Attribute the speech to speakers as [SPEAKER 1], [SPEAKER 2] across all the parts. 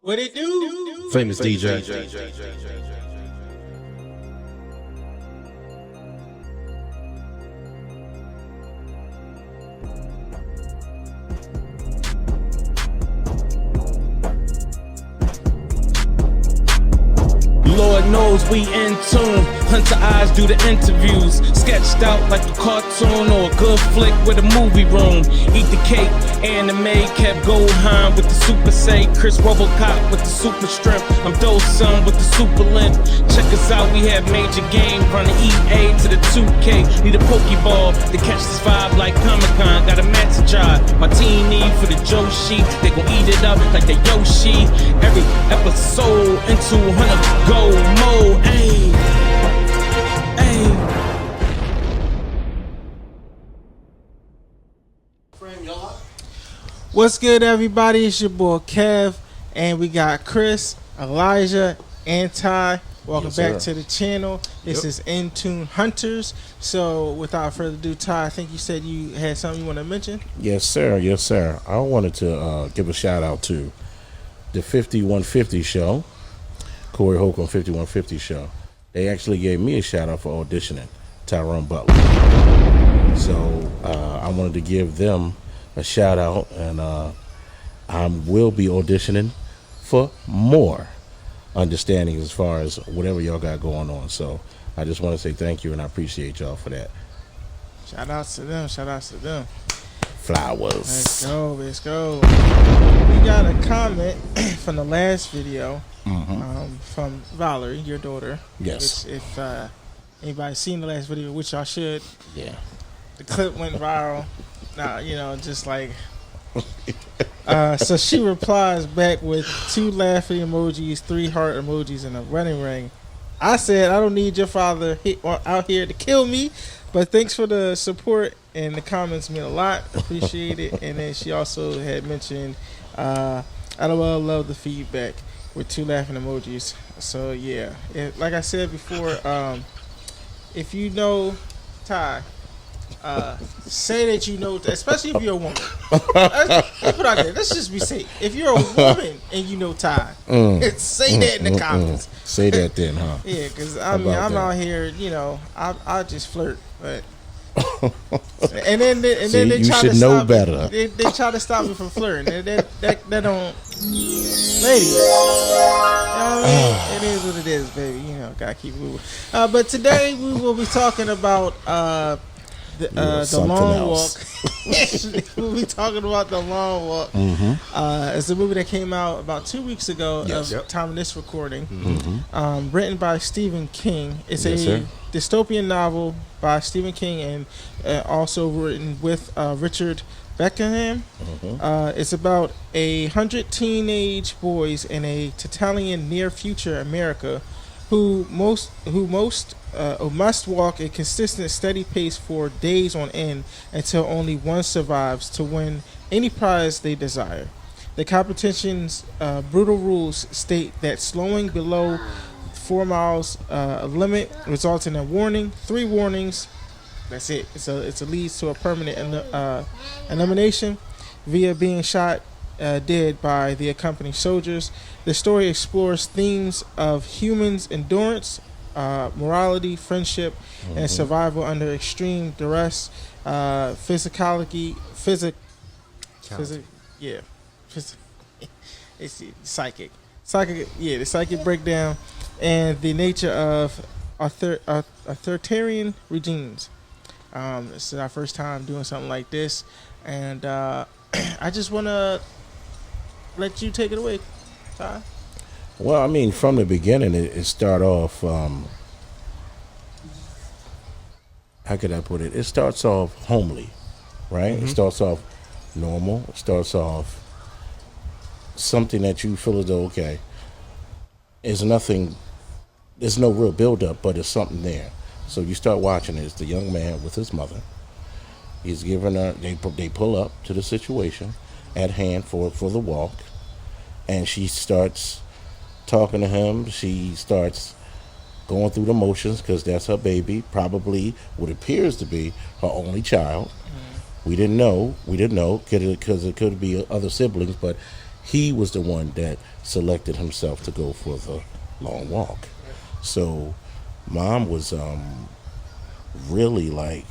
[SPEAKER 1] What it do?
[SPEAKER 2] Famous DJ.
[SPEAKER 1] Lord knows we in tune. Hunter eyes do the interviews. Sketched out like a cartoon or a good flick with a movie room. Eat the cake, anime, kept Gohan with the super say. Chris Robocop with the super strength. I'm Dosun with the super length. Check us out, we have major game. Running EA to the 2K. Need a Pokeball to catch this vibe like Comic-Con. Got a match to try. My team need for the Joshi. They gon' eat it up like the Yoshi. Every episode into 100 go mode. Ayy. What's good, everybody? It's your boy Kev, and we got Chris, Elijah, and Ty. Welcome back to the channel. This is In Tune Hunters. So, without further ado, Ty, I think you said you had something you want to mention.
[SPEAKER 2] Yes, sir. Yes, sir. I wanted to give a shout out to the 5150 show, Corey Holcomb 5150 show. They actually gave me a shout out for auditioning, Tyrone Butler. So I wanted to give them a shout out, and I will be auditioning for more understanding as far as whatever y'all got going on. So I just want to say thank you, and I appreciate y'all for that.
[SPEAKER 1] Shout outs to them. Shout outs to them.
[SPEAKER 2] Flowers.
[SPEAKER 1] Let's go. Let's go. We got a comment from the last video from Valerie, your daughter.
[SPEAKER 2] Yes.
[SPEAKER 1] Which, if anybody's seen the last video, which y'all should.
[SPEAKER 2] Yeah.
[SPEAKER 1] The clip went viral. Nah, you know, just like. So she replies back with 2 laughing emojis, 3 heart emojis, and a running ring. I said, I don't need your father out here to kill me, but thanks for the support, and the comments mean a lot. Appreciate it. And then she also had mentioned, LOL, love the feedback, with 2 laughing emojis. So yeah, like I said before, if you know Ty, say that you know, especially if you're a woman. Let's put out there. Let's just be safe. If you're a woman and you know Ty, say that in the comments.
[SPEAKER 2] Say that then, huh?
[SPEAKER 1] Yeah, because I'm out here, you know, I just flirt, but. and then they try to stop
[SPEAKER 2] better.
[SPEAKER 1] They try to stop me from flirting. That don't, ladies. You know what I mean? It is what it is, baby. You know, gotta keep moving. But today we will be talking about the Long Walk. We'll be talking about The Long Walk. It's a movie that came out about 2 weeks ago time of this recording. Written by Stephen King. It's a dystopian novel by Stephen King, and also written with Richard Beckham. It's about 100 teenage boys in a totalitarian near future America who must walk a consistent, steady pace for days on end until only one survives to win any prize they desire. The competition's brutal rules state that slowing below 4 miles limit results in a warning, 3 warnings. That's it. It leads to a permanent elimination via being shot dead by the accompanying soldiers. The story explores themes of humans' endurance, morality, friendship, and survival under extreme duress, it's psychic, the psychic breakdown, and the nature of authoritarian regimes. This is our first time doing something like this, and I just want to let you take it away, Ty.
[SPEAKER 2] Well, I mean, from the beginning, it started off, how could I put it? It starts off homely, right? It starts off normal. It starts off something that you feel as though, okay, there's no real build-up, but there's something there. So you start watching it. It's the young man with his mother. He's giving her, they pull up to the situation at hand for the walk, and she starts talking to him. She starts going through the motions because that's her baby, probably what appears to be her only child. We didn't know because it could be other siblings, but he was the one that selected himself to go for the long walk. So mom was really like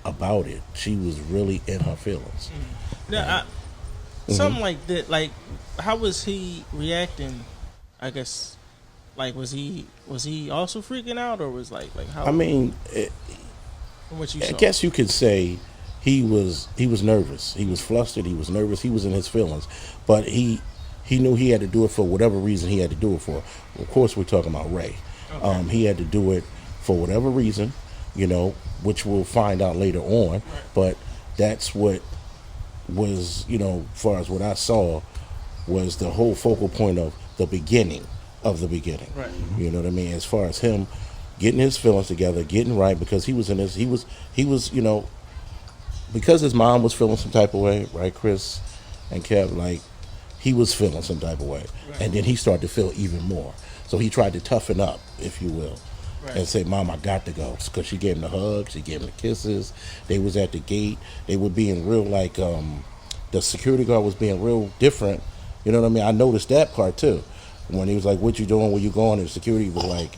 [SPEAKER 2] about it. She was really in her feelings.
[SPEAKER 1] Now, something like that. Like, how was he reacting? I guess, like, was he also freaking out, or was like how?
[SPEAKER 2] I mean,
[SPEAKER 1] from what you
[SPEAKER 2] I
[SPEAKER 1] saw?
[SPEAKER 2] guess you could say he was nervous. He was flustered. He was nervous. He was in his feelings, but he knew he had to do it for whatever reason he had to do it for. Of course, we're talking about Ray.
[SPEAKER 1] Okay.
[SPEAKER 2] He had to do it for whatever reason, which we'll find out later on.
[SPEAKER 1] Right.
[SPEAKER 2] But that's what was, as far as what I saw, was the whole focal point of the beginning of the beginning.
[SPEAKER 1] Right.
[SPEAKER 2] You know what I mean? As far as him getting his feelings together, getting right, because he was, because his mom was feeling some type of way, right, Chris and Kev, like, he was feeling some type of way.
[SPEAKER 1] Right.
[SPEAKER 2] And then he started to feel even more. So he tried to toughen up, if you will.
[SPEAKER 1] Right.
[SPEAKER 2] And say, Mom, I got to go. Because she gave him the hugs, she gave him the kisses. They was at the gate. They were being real, like, the security guard was being real different. You know what I mean? I noticed that part, too. When he was like, what you doing, where you going? And security was like,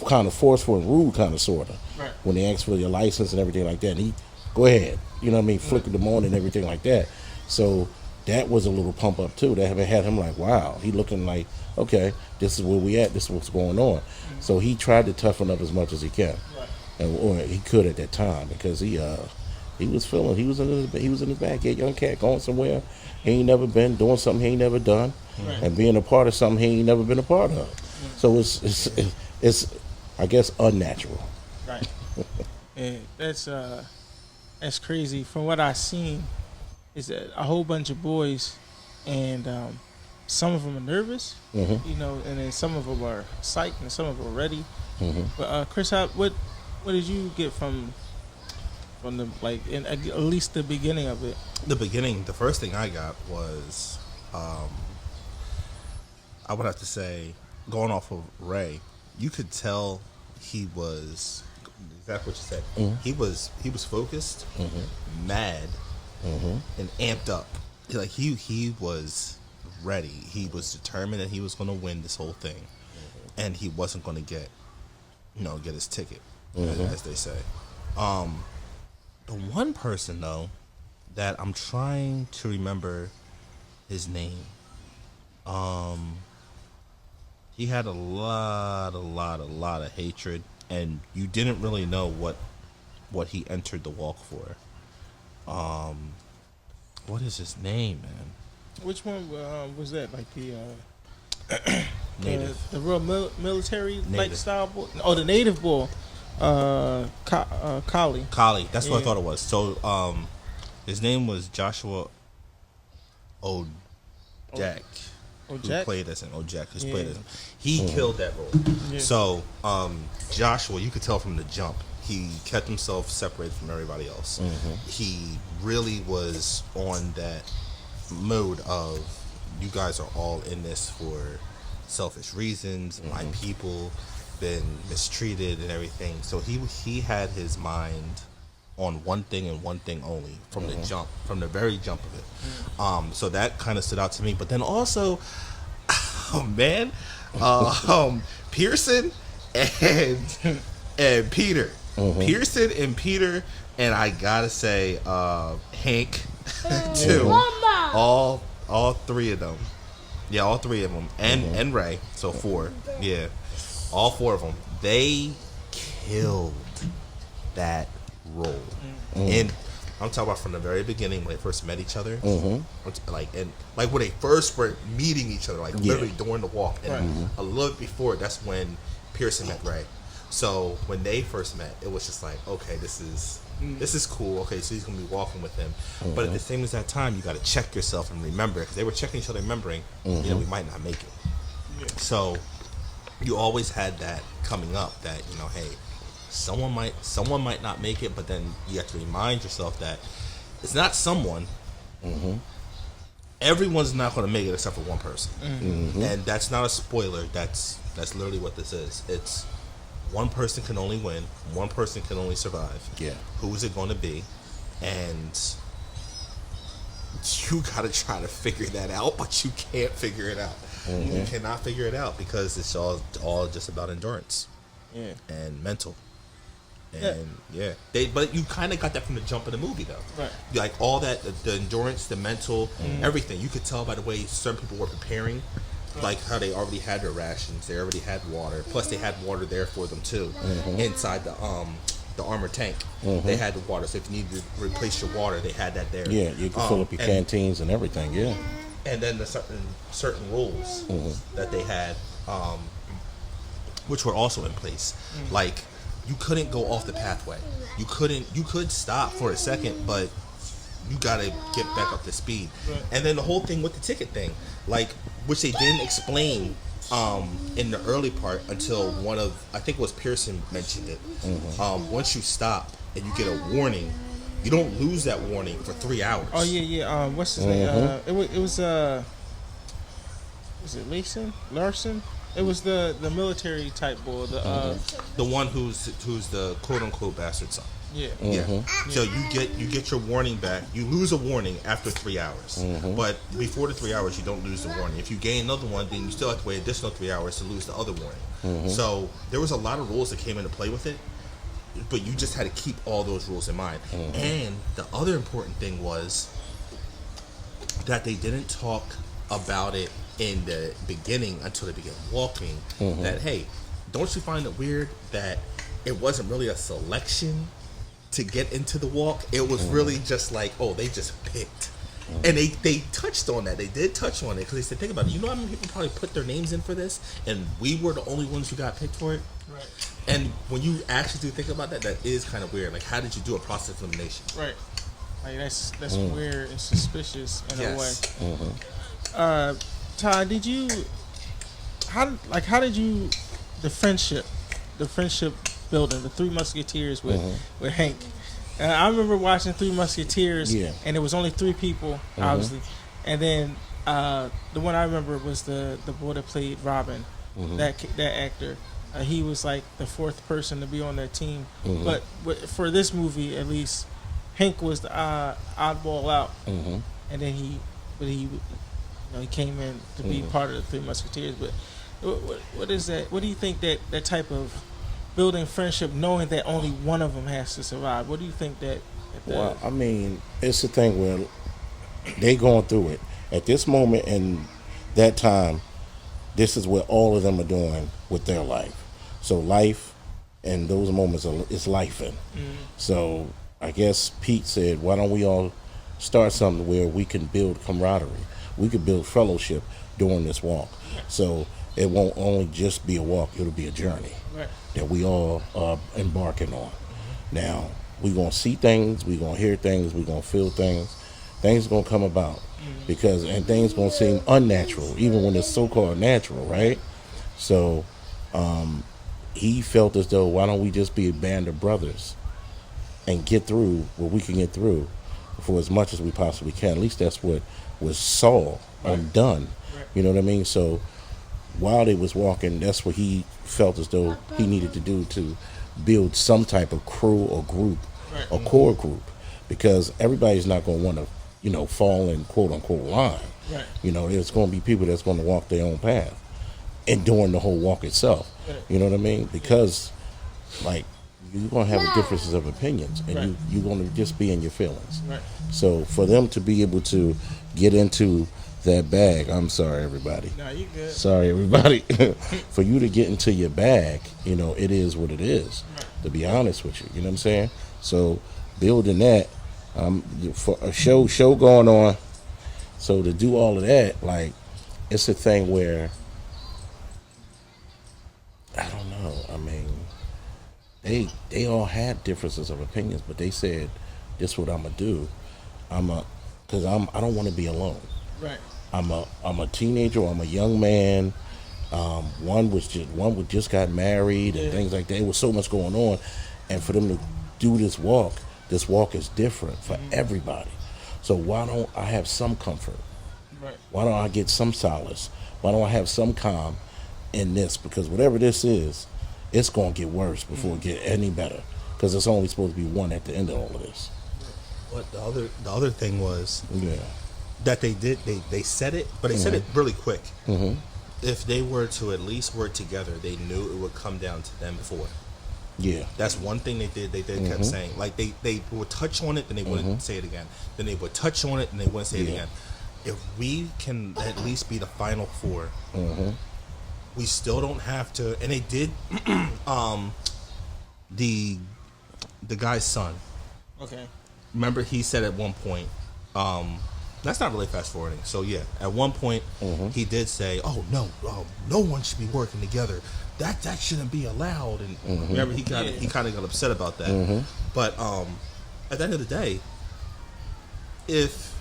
[SPEAKER 2] kind of forceful and rude, kind of, sort of.
[SPEAKER 1] Right.
[SPEAKER 2] When they asked for your license and everything like that. And he, go ahead. You know what I mean? Flickered them on and everything like that. So that was a little pump up, too. That had him like, wow. He looking like, okay, this is where we at. This is what's going on. So he tried to toughen up as much as he can.
[SPEAKER 1] Right.
[SPEAKER 2] Or he could at that time, because he was feeling, he was in his bag, a young cat going somewhere he ain't never been, doing something he ain't never done,
[SPEAKER 1] Right.
[SPEAKER 2] and being a part of something he ain't never been a part of. So it's I guess unnatural.
[SPEAKER 1] Right. And that's crazy. From what I seen, is that a whole bunch of boys, and some of them are nervous,
[SPEAKER 2] Mm-hmm.
[SPEAKER 1] and then some of them are psyched, and some of them are ready.
[SPEAKER 2] Mm-hmm.
[SPEAKER 1] But Chris, what did you get from the, like, in at least the beginning of it?
[SPEAKER 3] The beginning, the first thing I got was, I would have to say, going off of Ray, you could tell he was exactly what you said.
[SPEAKER 2] Mm-hmm.
[SPEAKER 3] He was focused, mad, and amped up. Like he was ready. He was determined that he was going to win this whole thing, and he wasn't going to get his ticket, as they say. The one person though that I'm trying to remember his name. He had a lot of hatred, and you didn't really know what he entered the walk for. What is his name, man?
[SPEAKER 1] Which one was that? Like the
[SPEAKER 3] Native.
[SPEAKER 1] the real military like
[SPEAKER 3] Native.
[SPEAKER 1] style boy? Oh, the native boy, Kali.
[SPEAKER 3] Kali. That's what I
[SPEAKER 1] Yeah.
[SPEAKER 3] thought it was. So, his name was Joshua Ojak. Who
[SPEAKER 1] Ojak?
[SPEAKER 3] played as him? Ojak. Who's
[SPEAKER 1] Yeah.
[SPEAKER 3] played as him? He killed that role.
[SPEAKER 1] Yeah.
[SPEAKER 3] So, Joshua, you could tell from the jump, he kept himself separated from everybody else. He really was on that mode of, you guys are all in this for selfish reasons. My people been mistreated and everything. So he had his mind on one thing and one thing only from the jump, from the very jump of it. So that kind of stood out to me. But then also, oh man, Pearson and Peter, Pearson and Peter, and I gotta say Hank too. All three of them. Yeah, all three of them, and Ray. So 4. Yeah, all 4 of them. They killed that role, and I'm talking about from the very beginning when they first met each other. Like when they first were meeting each other, like literally during the walk, and a little bit before. That's when Pearson met Ray. So when they first met, it was just like, okay, this is cool. Okay, so he's gonna be walking with him, but at the same as that time, you got to check yourself and remember, because they were checking each other, remembering, we might not make it.
[SPEAKER 1] Yeah.
[SPEAKER 3] So you always had that coming up, that hey, someone might not make it, but then you have to remind yourself that it's not someone. Everyone's not going to make it except for one person, and that's not a spoiler. That's literally what this is. It's one person can only win. One person can only survive.
[SPEAKER 2] Yeah.
[SPEAKER 3] Who is it going to be? And you gotta try to figure that out, but you can't figure it out. You cannot figure it out because it's all just about endurance, and mental, and but you kind of got that from the jump of the movie though,
[SPEAKER 1] right?
[SPEAKER 3] Like all that, the endurance, the mental, everything. You could tell by the way certain people were preparing, like how they already had their rations, they already had water, plus they had water there for them too, inside the armored tank. They had the water, so if you needed to replace your water, they had that there.
[SPEAKER 2] Yeah, you can fill up your canteens and everything. Yeah,
[SPEAKER 3] and then the certain rules that they had, which were also in place. Like you couldn't go off the pathway. You could stop for a second, but you gotta get back up to speed. And then the whole thing with the ticket thing, like which they didn't explain in the early part until I think it was Pearson mentioned it. Once you stop and you get a warning, you don't lose that warning for 3 hours.
[SPEAKER 1] Oh yeah. What's his name? It was it Larson? It was the military type boy.
[SPEAKER 3] The one who's the quote unquote bastard son.
[SPEAKER 1] Yeah.
[SPEAKER 3] So you get your warning back. You lose a warning after 3 hours, but before the 3 hours, you don't lose the warning. If you gain another one, then you still have to wait additional 3 hours to lose the other warning. So there was a lot of rules that came into play with it, but you just had to keep all those rules in mind. And the other important thing was that they didn't talk about it in the beginning until they began walking. That hey, don't you find it weird that it wasn't really a selection to get into the walk? It was really just like, oh, they just picked. And they touched on that. They did touch on it because they said, think about it. You know how many people probably put their names in for this, and we were the only ones who got picked for it.
[SPEAKER 1] Right.
[SPEAKER 3] And when you actually do think about that, that is kind of weird. Like, how did you do a process of elimination?
[SPEAKER 1] Right. Like that's weird and suspicious in a way. Todd, how did you the friendship building, the Three Musketeers with Hank? I remember watching Three Musketeers, and it was only 3 people, obviously, and then the one I remember was the boy that played Robin, that actor. He was like the 4th person to be on that team, but for this movie at least, Hank was the oddball out, and then he came in to be part of the Three Musketeers. But what is that? What do you think that type of building friendship, knowing that only one of them has to survive? What do you think that?
[SPEAKER 2] Well, I mean, it's the thing where they going through it at this moment in that time. This is what all of them are doing with their life. So life and those moments is life in. So I guess Pete said, why don't we all start something where we can build camaraderie, we could build fellowship during this walk. So it won't only just be a walk, it'll be a journey that we all are embarking on. Now, we're going to see things, we're going to hear things, we're going to feel things. Things are going to come about and things going to seem unnatural, even when it's so-called natural, right? So he felt as though, why don't we just be a band of brothers and get through what we can get through for as much as we possibly can. At least that's what was saw and done. You know what I mean? So while they was walking, that's what he felt as though he needed to do to build some type of crew or group, a core group, because everybody's not going to want to, fall in quote unquote line. There's going to be people that's going to walk their own path and during the whole walk itself. You know what I mean? Because like you're going to have differences of opinions, and you're going to just be in your feelings. So for them to be able to get into that bag, I'm sorry everybody.
[SPEAKER 1] No, you good.
[SPEAKER 2] Sorry everybody. For you to get into your bag, it is what it is. To be honest with you, you know what I'm saying? So building that, for a show going on, so to do all of that, like it's a thing where I don't know. I mean, they all had differences of opinions, but they said, "This is what I'm gonna do. Because I don't want to be alone.
[SPEAKER 1] Right.
[SPEAKER 2] I'm a teenager. I'm a young man. One was just got married and things like that. There was so much going on, and for them to do this walk is different for everybody. So why don't I have some comfort?
[SPEAKER 1] Right.
[SPEAKER 2] Why don't I get some solace? Why don't I have some calm in this? Because whatever this is, it's going to get worse before it get any better. Because it's only supposed to be one at the end of all of this.
[SPEAKER 3] What the other thing was, that they did. They said it, but they said it really quick. If they were to at least work together, they knew it would come down to them four.
[SPEAKER 2] Yeah.
[SPEAKER 3] That's one thing they did. They kept saying, like, they would touch on it, then they wouldn't say it again. Then they would touch on it, and they wouldn't say it again. If we can at least be the final four, we still don't have to. And they did. The guy's son.
[SPEAKER 1] Okay.
[SPEAKER 3] Remember, he said at one point. That's not really fast forwarding. So yeah, at one point he did say, "Oh no, no one should be working together. That shouldn't be allowed." And remember, he kind of got upset about that. But at the end of the day, if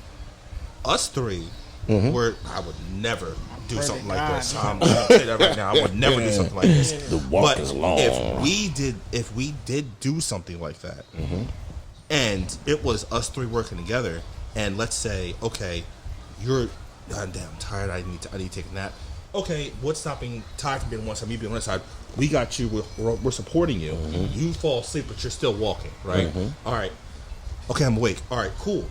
[SPEAKER 3] us three were, I would never do something like this. I'm gonna say that right now. I would never do something like this.
[SPEAKER 2] The walk is long.
[SPEAKER 3] If we did do something like that, and it was us three working together. And let's say, okay, you're damn tired. I need to take a nap. Okay, what's stopping Ty from being on one side, me being on the other side? We got you. We're supporting you. You fall asleep, but you're still walking, right? All right. Okay, I'm awake. All right, cool.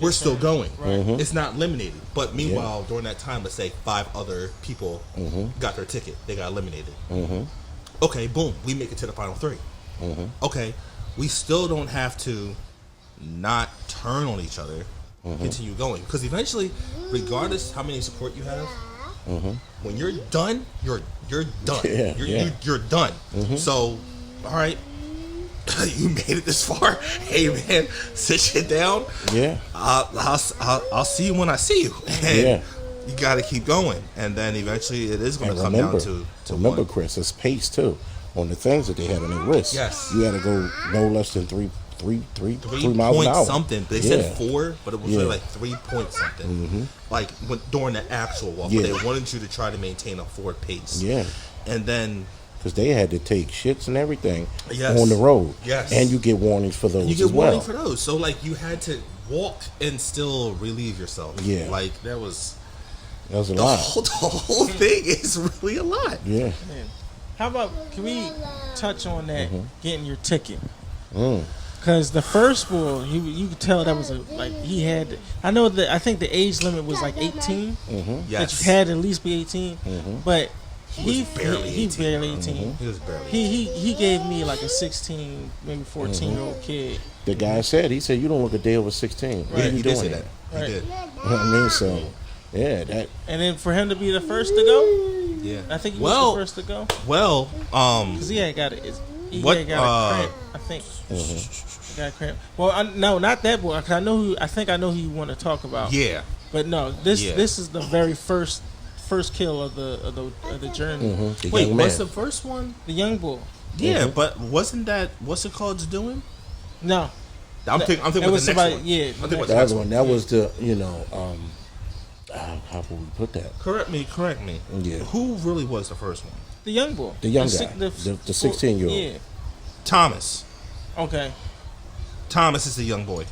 [SPEAKER 3] We're still going. Right. It's not eliminated. But meanwhile, during that time, let's say 5 other people got their ticket. They got eliminated. Okay, boom. We make it to the final 3. Okay, we still don't have to not turn on each other, continue going, because eventually, regardless how many support you have, when you're done, you're done. You're done. So, all right, you made it this far. Hey man, sit shit down. Yeah, I'll see you when I see you. And you got to keep going, and then eventually it is going to come down to
[SPEAKER 2] remember,
[SPEAKER 3] one.
[SPEAKER 2] Chris, it's pace too on the things that they had on their wrists.
[SPEAKER 3] Yes,
[SPEAKER 2] you had to go no less than 3 miles an hour.
[SPEAKER 3] Something. They said 4, but it was really like 3 point something. Like during the actual walk, but they wanted you to try to maintain a 4 pace. Yeah, and then
[SPEAKER 2] because they had to take shits and everything on the road. Yes, and you get warnings for those.
[SPEAKER 3] You get warning for those. So like you had to walk and still relieve yourself. Yeah, like that was
[SPEAKER 2] a lot.
[SPEAKER 3] The whole thing is really a lot.
[SPEAKER 2] Yeah.
[SPEAKER 1] Man. How about, can we touch on that, getting your ticket? Because the first bull, you could tell that was he had, I think the age limit was like 18.
[SPEAKER 3] Yes.
[SPEAKER 1] That you had to at least be 18. But he was barely 18.
[SPEAKER 3] He was barely
[SPEAKER 1] 18. He gave me like a 16, maybe 14-year-old kid.
[SPEAKER 2] The guy said, you don't look a day over 16.
[SPEAKER 3] Right. He did say that. Right. He did.
[SPEAKER 2] I mean, so, yeah. that.
[SPEAKER 1] And then for him to be the first to go, I think he was the first to go.
[SPEAKER 3] Well,
[SPEAKER 1] because he had got it. He had got a cramp, I think. He got a cramp. Well, no, not that boy. Cause I think I know who you want to talk about.
[SPEAKER 3] Yeah.
[SPEAKER 1] But no, this is the very first kill of the journey.
[SPEAKER 3] Wait, what's the first one?
[SPEAKER 1] The young bull.
[SPEAKER 3] Yeah, but wasn't that what's it called doing?
[SPEAKER 1] No.
[SPEAKER 3] I'm thinking with the next one.
[SPEAKER 1] Yeah,
[SPEAKER 2] the other one. That was the how would we put that?
[SPEAKER 3] Correct me.
[SPEAKER 2] Yeah.
[SPEAKER 3] Who really was the first one?
[SPEAKER 1] The young bull.
[SPEAKER 2] The young guy. The 16-year-old.
[SPEAKER 1] Yeah.
[SPEAKER 3] Thomas.
[SPEAKER 1] Okay.
[SPEAKER 3] Thomas is the young boy.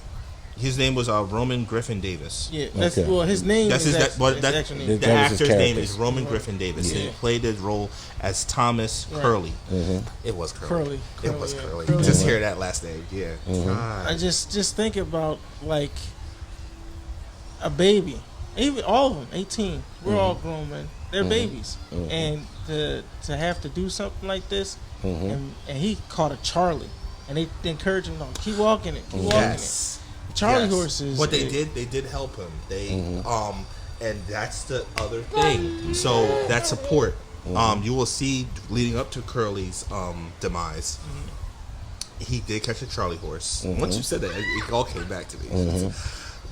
[SPEAKER 3] His name was Roman Griffin Davis.
[SPEAKER 1] Yeah. That's well. His name.
[SPEAKER 3] That's
[SPEAKER 1] is
[SPEAKER 3] the actor's name is Roman Griffin Davis. Yeah. He played his role as Thomas Curley. It was Curley. It was Curley. Just hear that last name. Yeah.
[SPEAKER 1] I just think about like a baby. Even all of them, 18. We're all grown men. They're babies, and to have to do something like this, and he caught a Charlie, and they encouraged him to keep walking it, keep walking it. Charlie horses.
[SPEAKER 3] What they did help him. They and that's the other thing. So that support, you will see leading up to Curly's demise. He did catch a Charlie horse. Once you said that, it all came back to me.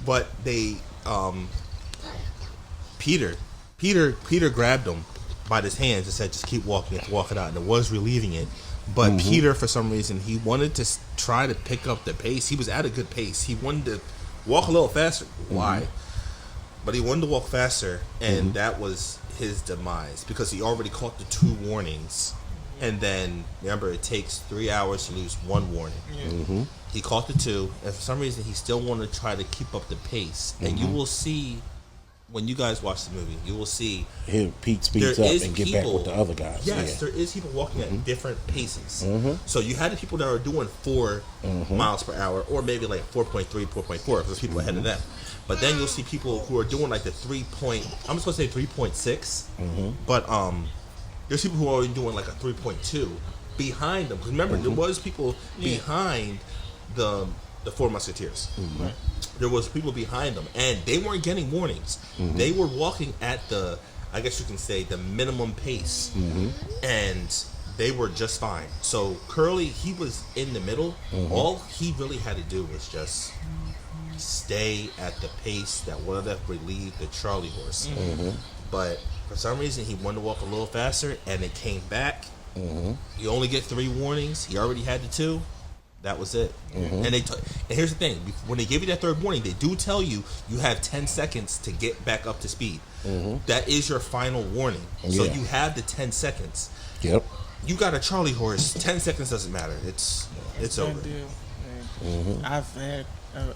[SPEAKER 3] But they. Peter grabbed him by his hands and said, just keep walking it out, and it was relieving it. But Peter, for some reason, he wanted to try to pick up the pace. He was at a good pace. He wanted to walk a little faster. Why? But he wanted to walk faster, and that was his demise because he already caught the 2 warnings. And then, remember, it takes 3 hours to lose 1 warning. He caught the 2, and for some reason, he still wanted to try to keep up the pace. And you will see when you guys watch the movie, you will see
[SPEAKER 2] Pete speeds up and get back with the other guys.
[SPEAKER 3] Yes, there is people walking at different paces. So you had the people that are doing 4 miles per hour, or maybe like 4.3, 4.4. There's people ahead of them. But then you'll see people who are doing like the 3 point. I'm just gonna say 3.6. But there's people who are doing like a 3.2 behind them. Because remember, there was people behind the Four Musketeers. There was people behind them, and they weren't getting warnings. They were walking at the, I guess you can say, the minimum pace, and they were just fine. So Curly, he was in the middle. All he really had to do was just stay at the pace that would have relieved the Charlie horse. But for some reason, he wanted to walk a little faster, and it came back. You only get 3 warnings. He already had the 2. That was it. And and here's the thing: when they give you that 3rd warning, they do tell you have 10 seconds to get back up to speed. That is your final warning. So you have the 10 seconds.
[SPEAKER 2] Yep.
[SPEAKER 3] You got a Charlie horse. 10 seconds doesn't matter. It's over.
[SPEAKER 1] I've had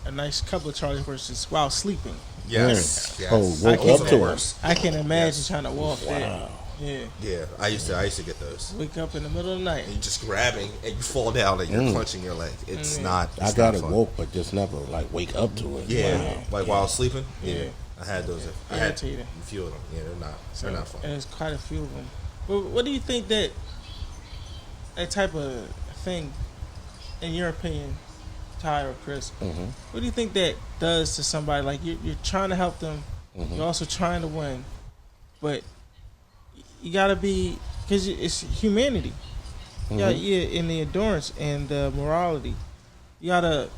[SPEAKER 1] a nice couple of Charlie horses while sleeping.
[SPEAKER 3] Yes.
[SPEAKER 2] Oh, woke up to
[SPEAKER 3] worse.
[SPEAKER 1] I can imagine trying to walk there.
[SPEAKER 3] Yeah. I used to get those.
[SPEAKER 1] Wake up in the middle of the night.
[SPEAKER 3] And you're just grabbing and you fall down and you're clenching your leg. It's not.
[SPEAKER 2] I got it woke, but just never like wake up to it.
[SPEAKER 3] Yeah. Like while sleeping. Yeah. I had those. I had
[SPEAKER 1] Irritating.
[SPEAKER 3] a few of them. Yeah, they're not fun.
[SPEAKER 1] And there's quite a few of them. But what do you think that type of thing, in your opinion, Ty or Chris, what do you think that does to somebody? Like you're trying to help them, you're also trying to win, but you gotta be, because it's humanity. Yeah, in the endurance and the morality, you gotta.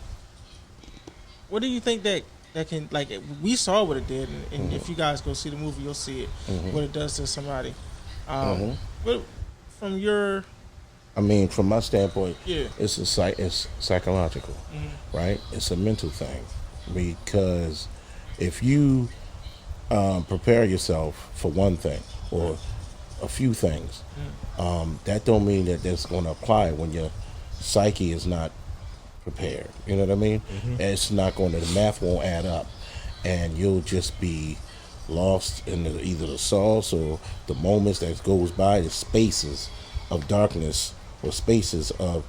[SPEAKER 1] What do you think that can, like, we saw what it did, and if you guys go see the movie, you'll see it, what it does to somebody. But from your,
[SPEAKER 2] I mean, from my standpoint,
[SPEAKER 1] it's
[SPEAKER 2] it's psychological, right? It's a mental thing, because if you prepare yourself for one thing or a few things, that don't mean that that's going to apply when your psyche is not prepared. You know what I mean? It's not going to, the math won't add up, and you'll just be lost in either the sauce or the moments that goes by, the spaces of darkness or spaces of,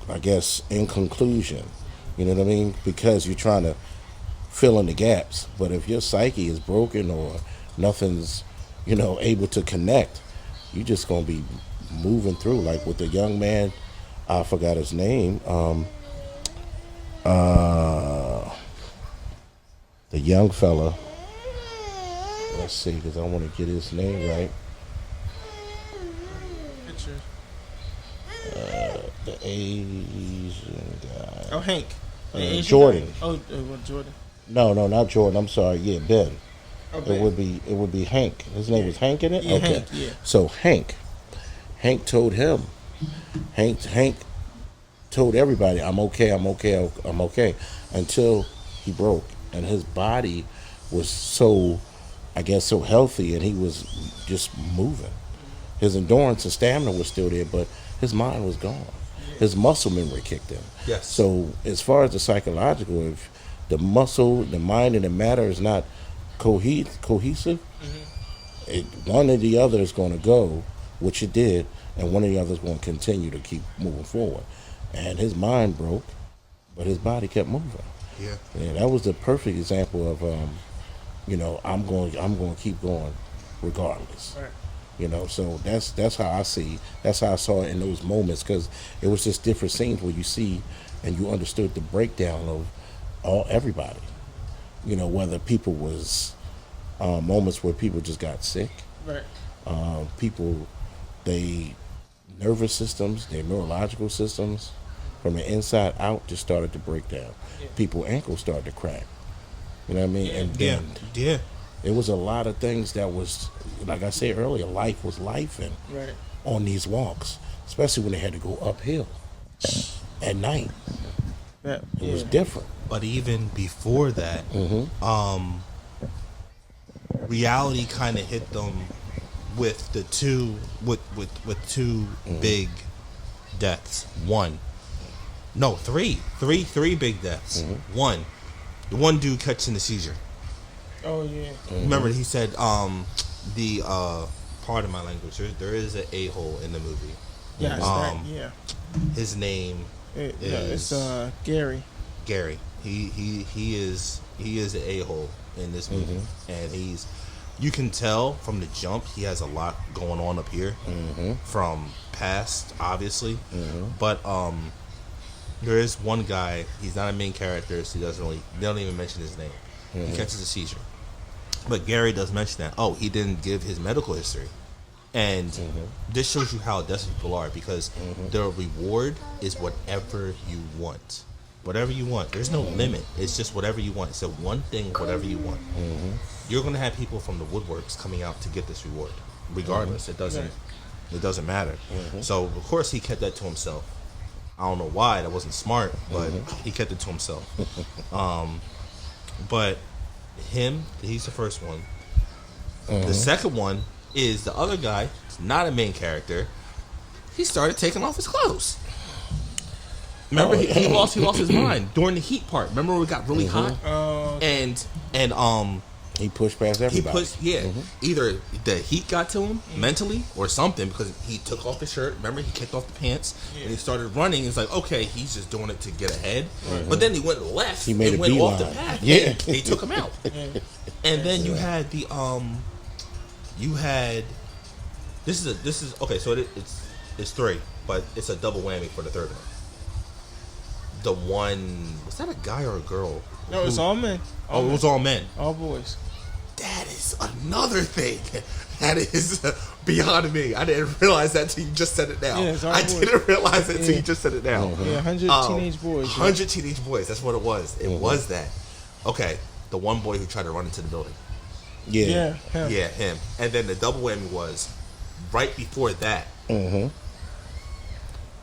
[SPEAKER 2] I guess, in conclusion. You know what I mean? Because you're trying to fill in the gaps. But if your psyche is broken or nothing's, able to connect, you're just going to be moving through. Like with the young man, I forgot his name, the young fella, let's see, because I want to get his name right. The Asian guy.
[SPEAKER 1] Oh, Hank.
[SPEAKER 2] Jordan.
[SPEAKER 1] Guy. Oh, Jordan.
[SPEAKER 2] No, not Jordan. I'm sorry. Yeah, Ben.
[SPEAKER 1] Oh, Ben.
[SPEAKER 2] It would be Hank. His name was Hank in it?
[SPEAKER 1] Yeah,
[SPEAKER 2] okay.
[SPEAKER 1] Hank, yeah.
[SPEAKER 2] So Hank told him. Hank told everybody, I'm okay, until he broke. And his body was so healthy, and he was just moving. His endurance and stamina was still there, but his mind was gone. His muscle memory kicked in.
[SPEAKER 3] Yes.
[SPEAKER 2] So as far as the psychological, if the muscle, the mind, and the matter is not cohesive, one or the other is going to go, which it did, and one or the other is going to continue to keep moving forward. And his mind broke, but his body kept moving.
[SPEAKER 3] Yeah.
[SPEAKER 2] And that was the perfect example of, I'm going to keep going regardless.
[SPEAKER 1] Right.
[SPEAKER 2] So that's how I see. That's how I saw it in those moments, because it was just different scenes where you see and you understood the breakdown of everybody. Whether people was moments where people just got sick.
[SPEAKER 1] Right.
[SPEAKER 2] People, they nervous systems, their neurological systems, from the inside out, just started to break down. Yeah. People ankles started to crack. You know what I mean? And then it was a lot of things that was, like I said earlier, life was lifing on these walks, especially when they had to go uphill at night. It was different.
[SPEAKER 3] But even before that, reality kind of hit them with the two big deaths. Three big deaths. The one dude catching the seizure.
[SPEAKER 1] Oh yeah.
[SPEAKER 3] Remember, he said the part of my language. There is an a-hole in the movie.
[SPEAKER 1] Yes, yeah.
[SPEAKER 3] His name
[SPEAKER 1] it's Gary.
[SPEAKER 3] Gary. He is an a-hole in this movie, and you can tell from the jump he has a lot going on up here from past, obviously, but there is one guy. He's not a main character, so they don't even mention his name. He catches a seizure, but Gary does mention that. Oh, he didn't give his medical history. And this shows you how desperate people are, because the reward is whatever you want. Whatever you want. There's no limit. It's just whatever you want. It's a one thing, whatever you want. You're going to have people from the woodworks coming out to get this reward. Regardless, it doesn't matter. So, of course, he kept that to himself. I don't know why. That wasn't smart, but he kept it to himself. But he's the first one. The second one is the other guy. It's not a main character. He started taking off his clothes. Remember, he lost his mind during the heat part. Remember when it got really hot? And
[SPEAKER 2] he pushed past everybody.
[SPEAKER 3] Either the heat got to him mentally or something, because he took off his shirt. Remember, he kicked off the pants and he started running. It's like, okay, he's just doing it to get ahead. But then he went left.
[SPEAKER 2] He made
[SPEAKER 3] and went off the path.
[SPEAKER 2] Yeah,
[SPEAKER 3] and he took him out. And then you had the this is okay. So it's three, but it's a double whammy for the third one. The one, was that a guy or a girl?
[SPEAKER 1] No, it's all men.
[SPEAKER 3] It was all men.
[SPEAKER 1] All boys.
[SPEAKER 3] That is another thing. That is beyond me. I didn't realize that until you just said it now.
[SPEAKER 1] Yeah, it's all
[SPEAKER 3] I
[SPEAKER 1] boys.
[SPEAKER 3] didn't realize it until you just said it now.
[SPEAKER 1] Yeah, 100 teenage boys.
[SPEAKER 3] 100 teenage boys. That's what it was. It was that. Okay, the one boy who tried to run into the building.
[SPEAKER 1] Yeah, him.
[SPEAKER 3] Yeah, him. And then the double whammy was right before that.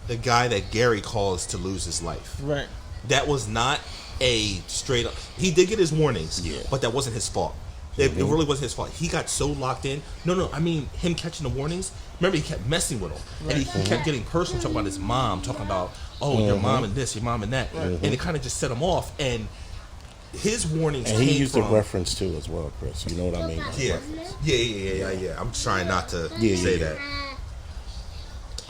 [SPEAKER 3] The guy that Gary calls to lose his life.
[SPEAKER 1] Right.
[SPEAKER 3] That was not a straight up. He did get his warnings, but that wasn't his fault. It really wasn't his fault. He got so locked in. No, I mean him catching the warnings. Remember, he kept messing with him, and he kept getting personal, talking about his mom, talking about your mom and this, your mom and that, and it kind of just set him off. And his warnings.
[SPEAKER 2] And he used a reference too as well, Chris. You know what I mean?
[SPEAKER 3] Yeah. I'm trying not to say that.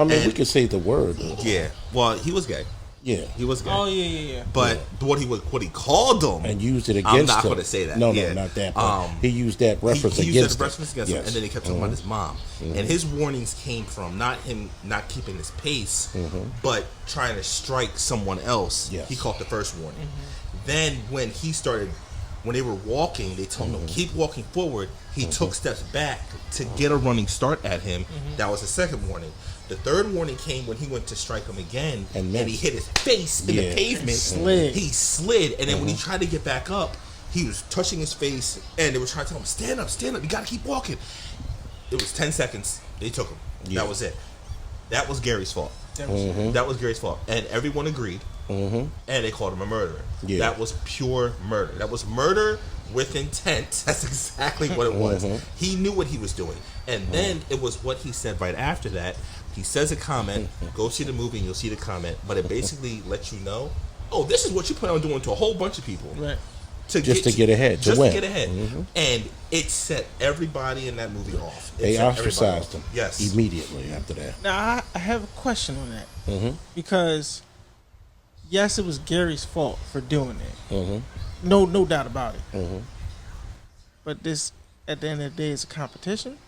[SPEAKER 2] I mean, we could say the word.
[SPEAKER 3] Yeah. Well, he was gay.
[SPEAKER 2] Yeah,
[SPEAKER 3] he was gay.
[SPEAKER 1] Oh yeah.
[SPEAKER 3] But what he called them
[SPEAKER 2] and used it against
[SPEAKER 3] him. I'm not
[SPEAKER 2] him.
[SPEAKER 3] going to say that.
[SPEAKER 2] No, not that. He used that reference against him,
[SPEAKER 3] and then he kept talking about his mom. And his warnings came from not him not keeping his pace, but trying to strike someone else.
[SPEAKER 2] Yes.
[SPEAKER 3] He caught the first warning. Then when they were walking, they told him, keep walking forward. He took steps back to get a running start at him. That was the second warning. The third warning came when he went to strike him again, and he hit his face in the pavement. He slid, and then when he tried to get back up, he was touching his face, and they were trying to tell him, stand up, you got to keep walking. It was 10 seconds. They took him. That was it. That was Gary's fault. That was Gary's fault, and everyone agreed. And they called him a murderer. That was pure murder. That was murder with intent. That's exactly what it was. He knew what he was doing. And then it was what he said right after that. He says a comment, go see the movie and you'll see the comment, but it basically lets you know, this is what you plan on doing to a whole bunch of people.
[SPEAKER 1] Right.
[SPEAKER 2] To get ahead.
[SPEAKER 3] To get ahead. And it set everybody in that movie off.
[SPEAKER 2] They ostracized him.
[SPEAKER 3] Yes.
[SPEAKER 2] Immediately after that.
[SPEAKER 1] Now, I have a question on that. Because, yes, it was Gary's fault for doing it. No doubt about it. But this, at the end of the day, is a competition.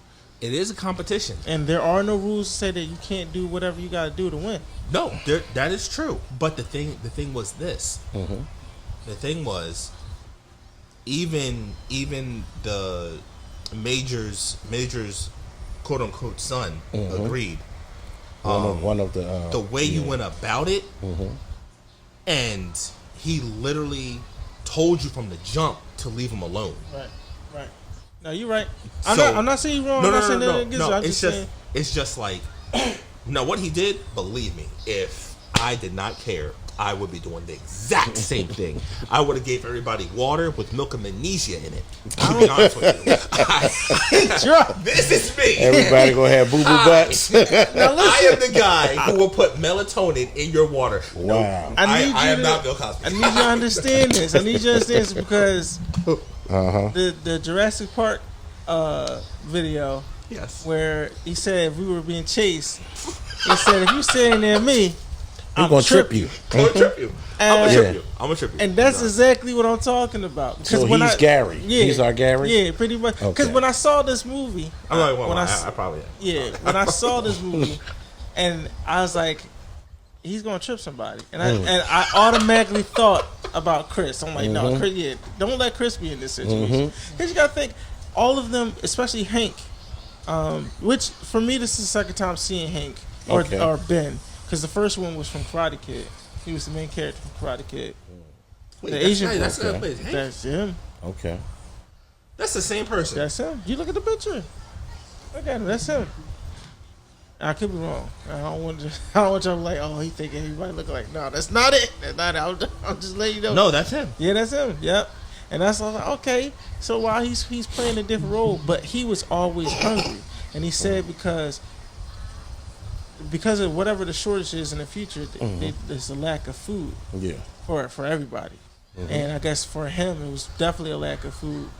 [SPEAKER 3] It is a competition.
[SPEAKER 1] And there are no rules to say that you can't do whatever you got to do to win.
[SPEAKER 3] No, that is true. But the thing was this. The thing was, even the Major's quote unquote son agreed.
[SPEAKER 2] One of the
[SPEAKER 3] way you went about it, and he literally told you from the jump to leave him alone. Right.
[SPEAKER 1] No, you're right. I'm not saying you're wrong. No.
[SPEAKER 3] It's just like, now what he did, believe me, if I did not care, I would be doing the exact same thing. I would have gave everybody water with milk and magnesia in it. I'll be honest with you. This is me.
[SPEAKER 2] Everybody gonna have boo-boo butts.
[SPEAKER 3] I am the guy who will put melatonin in your water.
[SPEAKER 2] Wow.
[SPEAKER 3] I am not Bill Cosby.
[SPEAKER 1] I need you to understand this. Because the Jurassic Park video.
[SPEAKER 3] Yes.
[SPEAKER 1] Where he said if we were being chased, he said if you standing near me,
[SPEAKER 2] I'm gonna trip you.
[SPEAKER 3] I'm gonna trip you. I'm gonna trip you. I'm gonna trip you.
[SPEAKER 1] And that's exactly what I'm talking about.
[SPEAKER 2] So he's Gary.
[SPEAKER 1] Yeah,
[SPEAKER 2] he's our Gary.
[SPEAKER 1] Yeah, pretty much. Because when I saw this movie,
[SPEAKER 3] I probably am.
[SPEAKER 1] Yeah, when I saw this movie, and I was like, he's gonna trip somebody, and I automatically thought about Chris. I'm like, no, Chris, don't let Chris be in this situation. Because you gotta think, all of them, especially Hank, which for me this is the second time seeing Hank or Ben, because the first one was from Karate Kid. He was the main character from Karate Kid.
[SPEAKER 3] Wait,
[SPEAKER 1] the Asian
[SPEAKER 3] that's Hank?
[SPEAKER 1] That's him.
[SPEAKER 2] Okay.
[SPEAKER 3] That's the same person.
[SPEAKER 1] That's him. You look at the picture. Look at him. That's him. I could be wrong. I don't want y'all to like, oh, he thinking everybody look like. No, that's not it. That's not it. I'll just let you know.
[SPEAKER 3] No, that's him.
[SPEAKER 1] Yeah, that's him. Yep. And that's like, okay. So while he's playing a different role, but he was always hungry, and he said because of whatever the shortage is in the future, there's a lack of food.
[SPEAKER 2] Yeah.
[SPEAKER 1] For everybody, and I guess for him it was definitely a lack of food.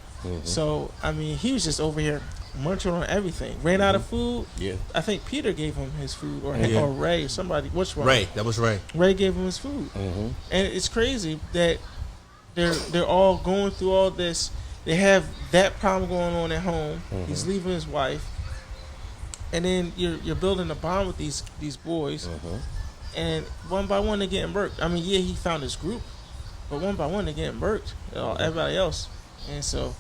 [SPEAKER 1] So I mean, he was just over here munching on everything. Ran out of food.
[SPEAKER 2] Yeah.
[SPEAKER 1] I think Peter gave him his food, or Ray, or somebody. Which one?
[SPEAKER 3] Ray. That was Ray.
[SPEAKER 1] Ray gave him his food, and it's crazy that they're all going through all this. They have that problem going on at home. He's leaving his wife, and then you're building a bond with these boys, and one by one they're getting murked. I mean, yeah, he found his group, but one by one they're getting murked. Everybody else, and so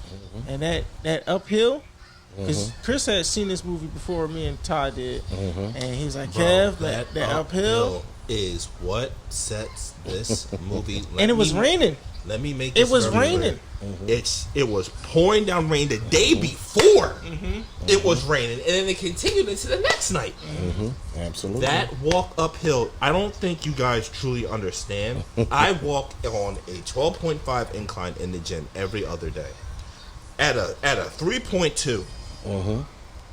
[SPEAKER 1] and that uphill. Because Chris had seen this movie before me and Todd did, and he's like, "Kev, that uphill
[SPEAKER 3] is what sets this movie."
[SPEAKER 1] And it was raining.
[SPEAKER 3] Let me make
[SPEAKER 1] it
[SPEAKER 3] this
[SPEAKER 1] was
[SPEAKER 3] very
[SPEAKER 1] raining.
[SPEAKER 3] Clear. It was pouring down rain the day before. It was raining, and then it continued into the next night.
[SPEAKER 2] Absolutely.
[SPEAKER 3] That walk uphill, I don't think you guys truly understand. I walk on a 12.5 incline in the gym every other day. At a 3.2.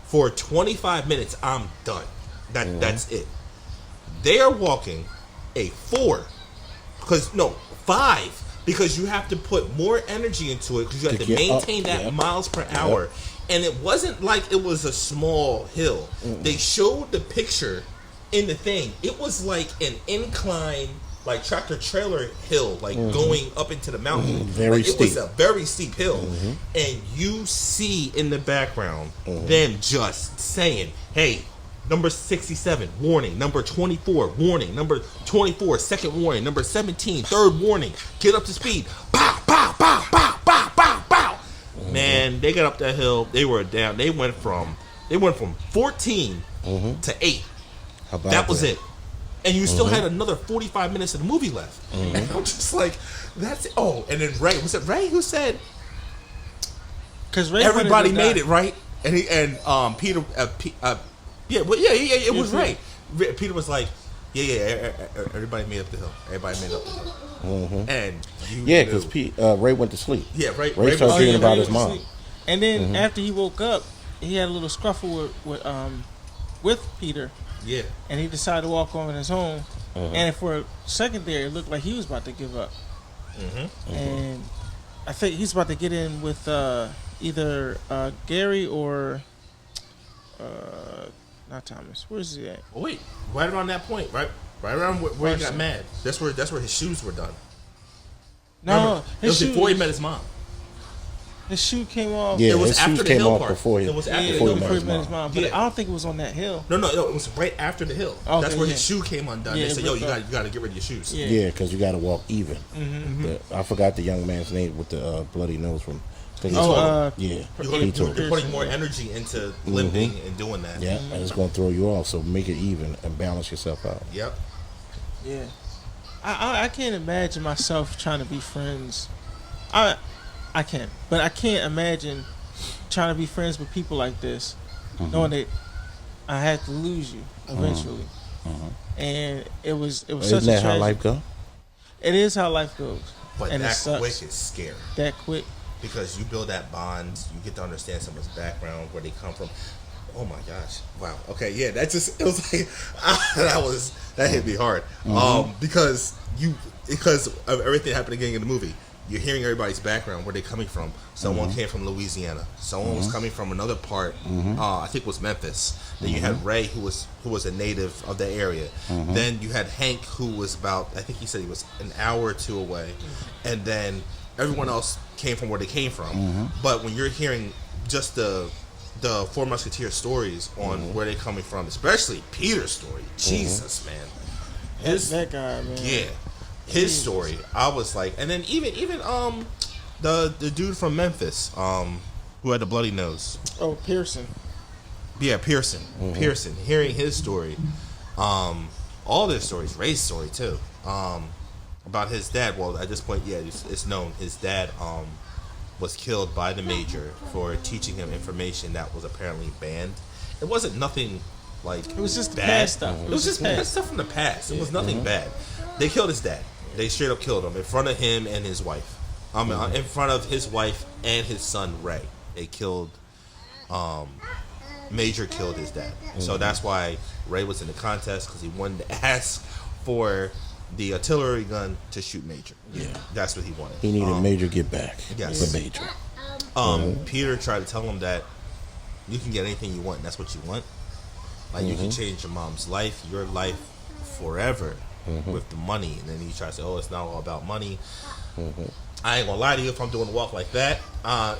[SPEAKER 3] For 25 minutes, I'm done. That's it. They are walking a 5, because you have to put more energy into it because you have to maintain that miles per hour. And it wasn't like it was a small hill. They showed the picture in the thing. It was like an incline, like tractor trailer hill, like going up into the mountain.
[SPEAKER 2] Very steep.
[SPEAKER 3] It was a very steep hill. And you see in the background them just saying, hey, number 67, warning. Number 24, warning. Number 24, second warning. Number 17, third warning. Get up to speed. Pow, pow, pow, pow, pow, pow, pow. Man, they got up that hill. They were down. They went from 14 to 8.
[SPEAKER 2] How about
[SPEAKER 3] that was it. And you still had another 45 minutes of the movie left. And I'm just like, that's it. Oh, and then Ray, was it Ray who said?
[SPEAKER 1] Because
[SPEAKER 3] everybody made it, right? And Peter, it was Ray. Peter was like, everybody made up the hill. Everybody made up the hill. And
[SPEAKER 2] because Ray went to sleep.
[SPEAKER 3] Yeah, Ray
[SPEAKER 2] started thinking about his mom.
[SPEAKER 1] And then after he woke up, he had a little scuffle with Peter.
[SPEAKER 3] Yeah.
[SPEAKER 1] And he decided to walk on his own. And for a second there, it looked like he was about to give up. And I think he's about to get in with either Gary or not Thomas. Where's he at?
[SPEAKER 3] Oh, wait, right around that point, right around where he got mad. That's where his shoes were done.
[SPEAKER 1] No,
[SPEAKER 3] it was before he met his mom.
[SPEAKER 1] His shoe came off.
[SPEAKER 2] Yeah,
[SPEAKER 3] it was
[SPEAKER 2] his
[SPEAKER 3] after
[SPEAKER 2] shoes
[SPEAKER 3] the
[SPEAKER 2] came
[SPEAKER 3] hill
[SPEAKER 2] off
[SPEAKER 3] part.
[SPEAKER 2] before
[SPEAKER 3] It was after
[SPEAKER 2] before he
[SPEAKER 1] met his mom. But
[SPEAKER 3] Yeah.
[SPEAKER 1] I don't think it was on that hill.
[SPEAKER 3] No, it was right after the hill.
[SPEAKER 1] Okay,
[SPEAKER 3] that's where his shoe came undone.
[SPEAKER 1] Yeah,
[SPEAKER 3] They said, "Yo, you got to get rid of your shoes."
[SPEAKER 2] Yeah, because you got to walk even. I forgot the young man's name with the bloody nose from.
[SPEAKER 3] You're
[SPEAKER 2] Peter.
[SPEAKER 3] putting more energy into limping and doing that.
[SPEAKER 2] Yeah, and it's going to throw you off. So make it even and balance yourself out.
[SPEAKER 3] Yep.
[SPEAKER 1] Yeah, I can't imagine myself trying to be friends. I can, but I can't imagine trying to be friends with people like this, knowing that I had to lose you eventually. And it was such a tragedy.
[SPEAKER 2] Isn't that how life goes?
[SPEAKER 1] It is how life goes.
[SPEAKER 3] But
[SPEAKER 1] and
[SPEAKER 3] that quick is scary.
[SPEAKER 1] That quick.
[SPEAKER 3] Because you build that bond, you get to understand someone's background, where they come from. Oh my gosh! Wow. Okay, yeah. It was like that hit me hard. Because of everything happening again in the movie. you're hearing everybody's background, where they're coming from. Someone came from Louisiana. Someone was coming from another part. I think it was Memphis. Then you had Ray, who was a native of the area. Then you had Hank, who was about, I think he said he was an hour or two away. And then everyone else came from where they came from. But when you're hearing just the Four Musketeers stories on where they're coming from, especially Peter's story, Jesus, man,
[SPEAKER 1] that guy, man,
[SPEAKER 3] yeah. His story, I was like, and then even the dude from Memphis, who had the bloody nose.
[SPEAKER 1] Oh, Pearson.
[SPEAKER 3] Yeah, Pearson. Pearson. Hearing his story, all their stories, Ray's story too, about his dad. Well, at this point, yeah, it's known his dad was killed by the Major for teaching him information that was apparently banned. It wasn't nothing like
[SPEAKER 1] It was just the
[SPEAKER 3] bad
[SPEAKER 1] past stuff.
[SPEAKER 3] It was just bad stuff from the past. It was nothing bad. They killed his dad. They straight up killed him in front of him and his wife. In front of his wife and his son Ray. They killed. Major killed his dad. So that's why Ray was in the contest, because he wanted to ask for the artillery gun to shoot Major.
[SPEAKER 2] Yeah.
[SPEAKER 3] That's what he wanted.
[SPEAKER 2] He needed Major get back.
[SPEAKER 3] Yes.
[SPEAKER 2] The Major.
[SPEAKER 3] Peter tried to tell him that you can get anything you want, and that's what you want. Like, you can change your mom's life, your life forever with the money. And then he tries to say, oh, it's not all about money. I ain't gonna lie to you, if I'm doing a walk like that,